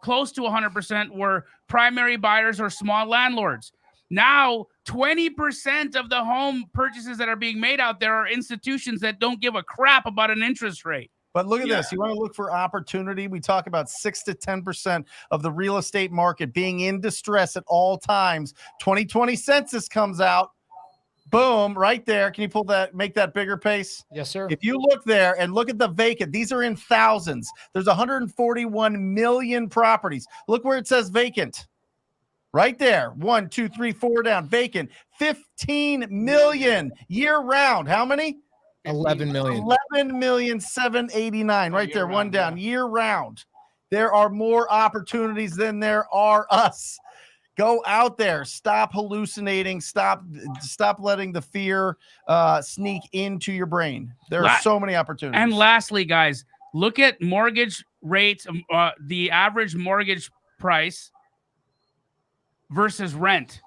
close to 100% were primary buyers or small landlords. Now, 20% of the home purchases that are being made out there are institutions that don't give a crap about an interest rate. But look at this. You want to look for opportunity. We talk about 6 to 10% of the real estate market being in distress at all times. 2020 census comes out. Boom, right there. Can you make that bigger, Pace? Yes, sir. If you look there and look at the vacant, these are in thousands. There's 141 million properties. Look where it says vacant. Right there. 1, 2, 3, 4 down. Vacant. 15 million year round. How many? 11 million. 11,789,000 right there, one down, year round. There are more opportunities than there are us. Go out there. Stop hallucinating. Stop letting the fear sneak into your brain. There are so many opportunities. And lastly, guys, look at mortgage rates, the average mortgage price versus rent.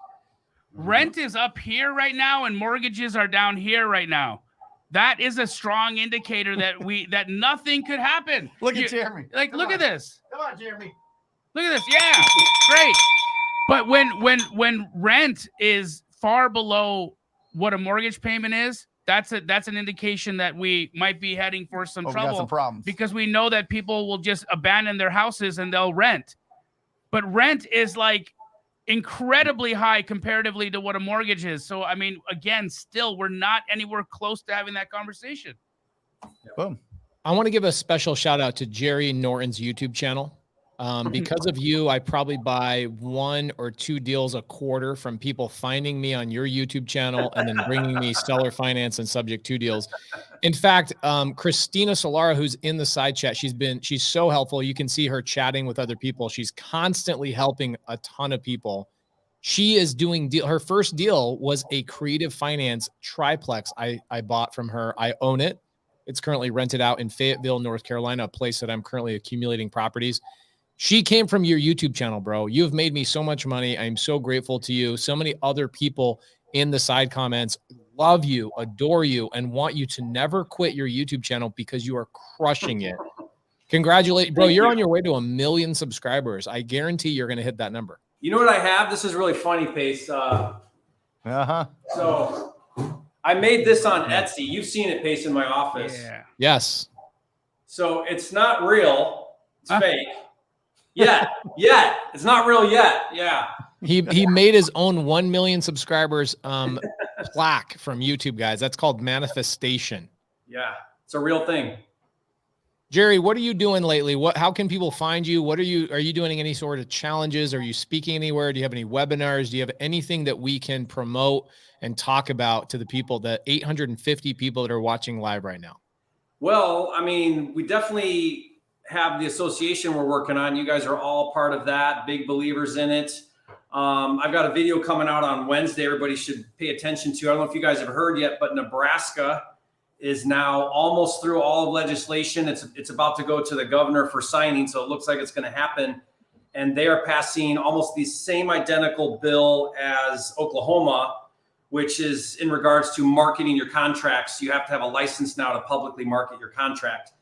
Rent is up here right now and mortgages are down here right now. That is a strong indicator that nothing could happen. Look at Jeremy. Look at this. Come on, Jeremy. Look at this. Yeah, great. But when rent is far below what a mortgage payment is, that's an indication that we might be heading for some trouble. We got some problems. Because we know that people will just abandon their houses and they'll rent. But rent is incredibly high comparatively to what a mortgage is. So, I mean, again, still, we're not anywhere close to having that conversation. Boom. I want to give a special shout out to Jerry Norton's YouTube channel. Because of you, I probably buy 1 or 2 deals a quarter from people finding me on your YouTube channel and then bringing me seller finance and subject to deals. In fact, Christina Solara, who's in the side chat, she's so helpful. You can see her chatting with other people. She's constantly helping a ton of people. She is doing her first deal was a creative finance triplex I bought from her. I own it. It's currently rented out in Fayetteville, North Carolina, a place that I'm currently accumulating properties. She came from your YouTube channel, bro. You've made me so much money. I'm so grateful to you. So many other people in the side comments love you, adore you, and want you to never quit your YouTube channel because you are crushing it. Congratulations, bro. You're on your way to 1 million subscribers. I guarantee you're going to hit that number. You know what I have? This is really funny, Pace. So I made this on Etsy. You've seen it, Pace, in my office. Yeah. Yes. So it's not real. It's fake. Yet. It's not real yet. Yeah. He made his own 1 million subscribers plaque from YouTube, guys. That's called manifestation. Yeah. It's a real thing. Jerry, what are you doing lately? How can people find you? Are you doing any sort of challenges? Are you speaking anywhere? Do you have any webinars? Do you have anything that we can promote and talk about to the people, the 850 people that are watching live right now? Well, I mean, we definitely have the association we're working on. You guys are all part of that, big believers in it. I've got a video coming out on Wednesday. Everybody should pay attention to. I don't know if you guys have heard yet, but Nebraska is now almost through all of legislation. It's about to go to the governor for signing. So it looks like it's going to happen. And they are passing almost the same identical bill as Oklahoma, which is in regards to marketing your contracts. You have to have a license now to publicly market your contract.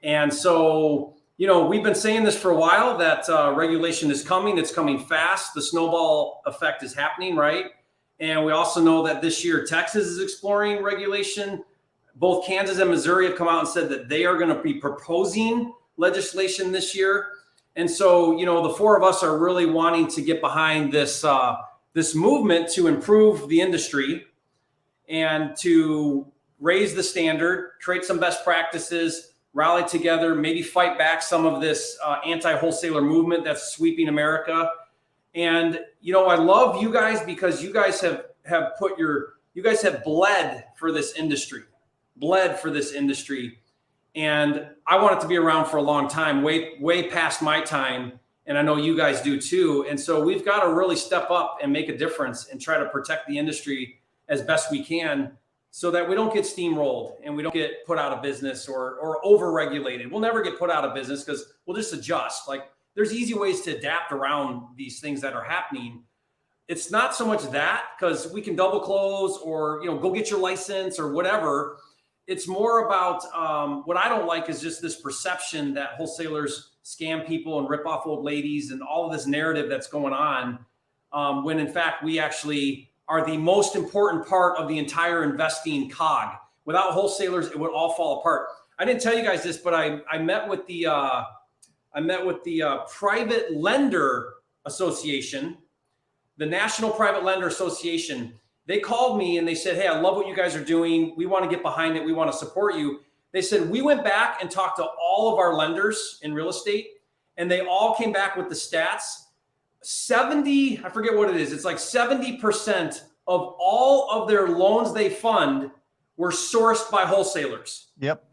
And so, we've been saying this for a while, that regulation is coming. It's coming fast. The snowball effect is happening, right? And we also know that this year Texas is exploring regulation. Both Kansas and Missouri have come out and said that they are going to be proposing legislation this year. And so, the four of us are really wanting to get behind this movement to improve the industry and to raise the standard, create some best practices, rally together, maybe fight back some of this anti-wholesaler movement that's sweeping America. And, I love you guys because you guys have bled for this industry. And I want it to be around for a long time, way past my time. And I know you guys do too. And so we've got to really step up and make a difference and try to protect the industry as best we can so that we don't get steamrolled and we don't get put out of business or over-regulated. We'll never get put out of business because we'll just adjust. Like, there's easy ways to adapt around these things that are happening. It's not so much that, because we can double close or, go get your license or whatever. It's more about what I don't like is just this perception that wholesalers scam people and rip off old ladies and all of this narrative that's going on, when in fact we actually are the most important part of the entire investing cog. Without wholesalers, it would all fall apart. I didn't tell you guys this, but I met with the Private Lender Association, the National Private Lender Association. They called me and they said, "Hey, I love what you guys are doing. We want to get behind it. We want to support you." They said, "We went back and talked to all of our lenders in real estate, and they all came back with the stats. 70, I forget what it is. It's like 70% of all of their loans they fund were sourced by wholesalers." Yep.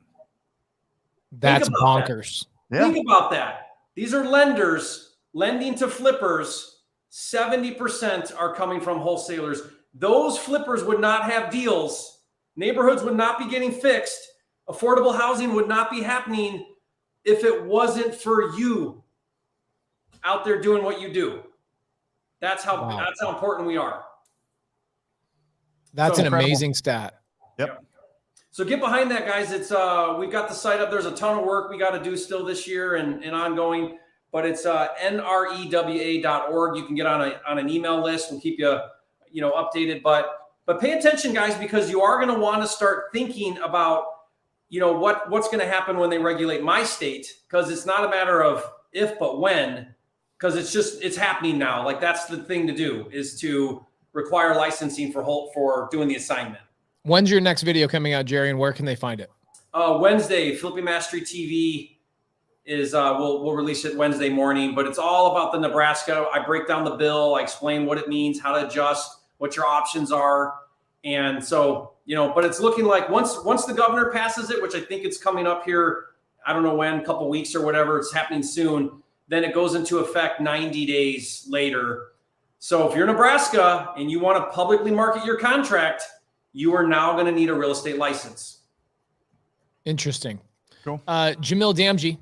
That's bonkers. Yeah. Think about that. These are lenders lending to flippers. 70% are coming from wholesalers. Those flippers would not have deals. Neighborhoods would not be getting fixed. Affordable housing would not be happening if it wasn't for you out there doing what you do. That's how important we are. That's an amazing stat. Yep. So get behind that, guys. It's we've got the site up. There's a ton of work we got to do still this year and ongoing, but it's nrewa.org. You can get on an email list. We'll keep you updated, but pay attention, guys, because you are going to want to start thinking about what's going to happen when they regulate my state, because it's not a matter of if but when, because it's happening now. Like, that's the thing to do, is to require licensing for doing the assignment. When's your next video coming out, Jerry, and where can they find it? Wednesday. Flipping Mastery TV is we'll release it Wednesday morning, but it's all about the Nebraska. I break down the bill, I explain what it means, how to adjust, what your options are. And so, but it's looking like once the governor passes it, which I think it's coming up here, I don't know when, a couple weeks or whatever, it's happening soon, then it goes into effect 90 days later. So if you're Nebraska and you want to publicly market your contract, you are now going to need a real estate license. Interesting. Cool. Jamil Damji,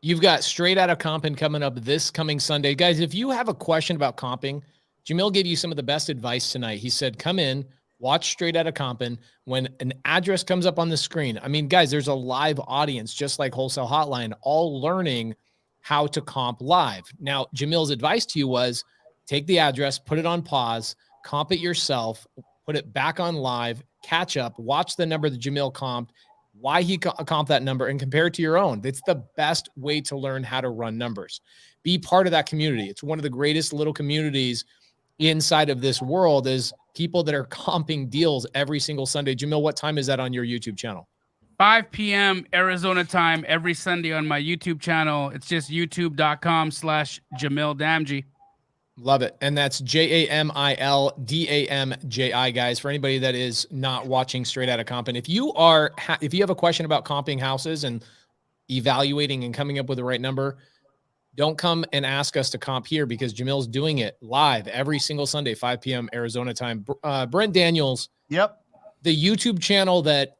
you've got Straight Outta Comping coming up this coming Sunday. Guys, if you have a question about comping, Jamil gave you some of the best advice tonight. He said, come in, watch Straight Outta Comping. When an address comes up on the screen, I mean, guys, there's a live audience, just like Wholesale Hotline, all learning how to comp live. Now, Jamil's advice to you was take the address, put it on pause, comp it yourself, put it back on live, catch up, watch the number that Jamil comped, why he comped that number, and compare it to your own. It's the best way to learn how to run numbers. Be part of that community. It's one of the greatest little communities inside of this world, is people that are comping deals every single Sunday. Jamil, what time is that on your YouTube channel? 5 p.m. Arizona time every Sunday on my YouTube channel. It's just youtube.com/Jamil Damji. Love it. And that's JamilDamji, guys, for anybody that is not watching Straight Outta Comping. If you have a question about comping houses and evaluating and coming up with the right number, don't come and ask us to comp here because Jamil's doing it live every single Sunday, 5 p.m. Arizona time. Brent Daniels. Yep. The YouTube channel that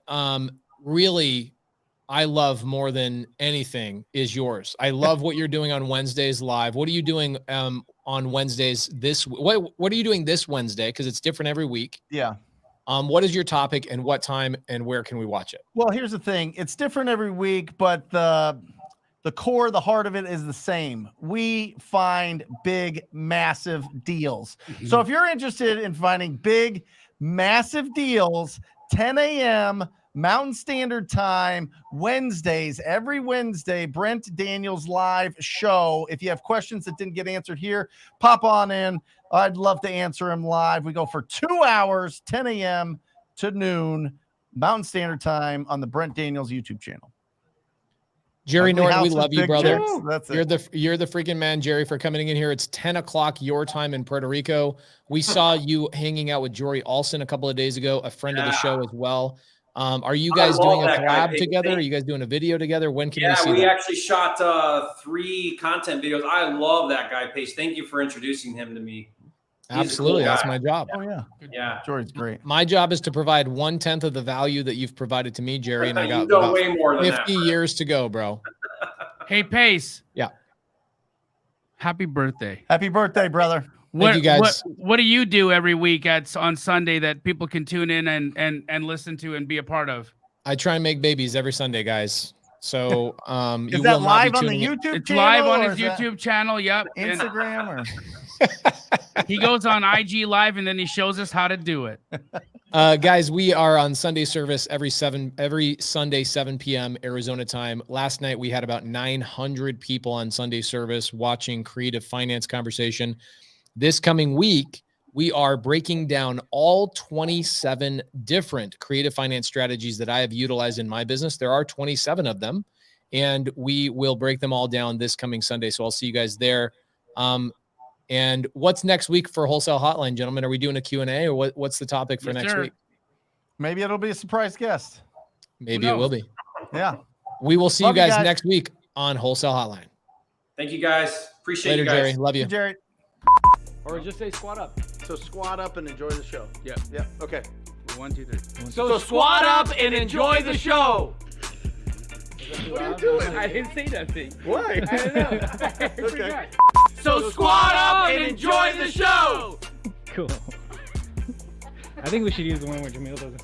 really I love more than anything is yours. I love what you're doing on Wednesdays live. What are you doing on Wednesdays what are you doing this Wednesday? Because it's different every week. Yeah. What is your topic and what time and where can we watch it? Well, here's the thing. It's different every week, but the core, the heart of it is the same. We find big, massive deals. So if you're interested in finding big, massive deals, 10 a.m. Mountain Standard Time, Wednesdays, every Wednesday, Brent Daniels live show. If you have questions that didn't get answered here, pop on in. I'd love to answer them live. We go for 2 hours, 10 a.m. to noon, Mountain Standard Time on the Brent Daniels YouTube channel. Jerry Norton, we love you, brother. That's you're the freaking man, Jerry, for coming in here. It's 10 o'clock your time in Puerto Rico. We saw you hanging out with Jory Olson a couple of days ago, a friend of the show as well. Are you guys doing a collab together? Are you guys doing a video together? When can we see that? We actually shot 3 content videos. I love that guy, Pace. Thank you for introducing him to me. Absolutely. That's my job. Oh, yeah. Yeah. Jory's great. My job is to provide 1/10 of the value that you've provided to me, Jerry, and I got about way more than 50 years to go, bro. Hey, Pace. Yeah. Happy birthday. Happy birthday, brother. Thank you guys. What do you do every week on Sunday that people can tune in and listen to and be a part of? I try and make babies every Sunday, guys. So is that live on the YouTube channel? It's live on his YouTube channel. Yep. Instagram or he goes on IG Live and then he shows us how to do it. Guys, we are on Sunday service every Sunday, 7 p.m. Arizona time. Last night we had about 900 people on Sunday service watching Creative Finance Conversation. This coming week, we are breaking down all 27 different creative finance strategies that I have utilized in my business. There are 27 of them, and we will break them all down this coming Sunday. So I'll see you guys there. And what's next week for Wholesale Hotline, gentlemen? Are we doing a Q&A or what's the topic for next week? Maybe it'll be a surprise guest. Maybe it will be. Yeah. We will see you guys next week on Wholesale Hotline. Thank you, guys. Appreciate Later, you guys. Jerry. Love you. Hey, Jerry. Or just say squat up. So squat up and enjoy the show. Yeah. Yeah. Okay. 1, 2, 3. So squat up and enjoy the show. What are you doing? I didn't say nothing. Why? I don't know. Okay. So squat up and enjoy the show. Cool. I think we should use the one where Jamil doesn't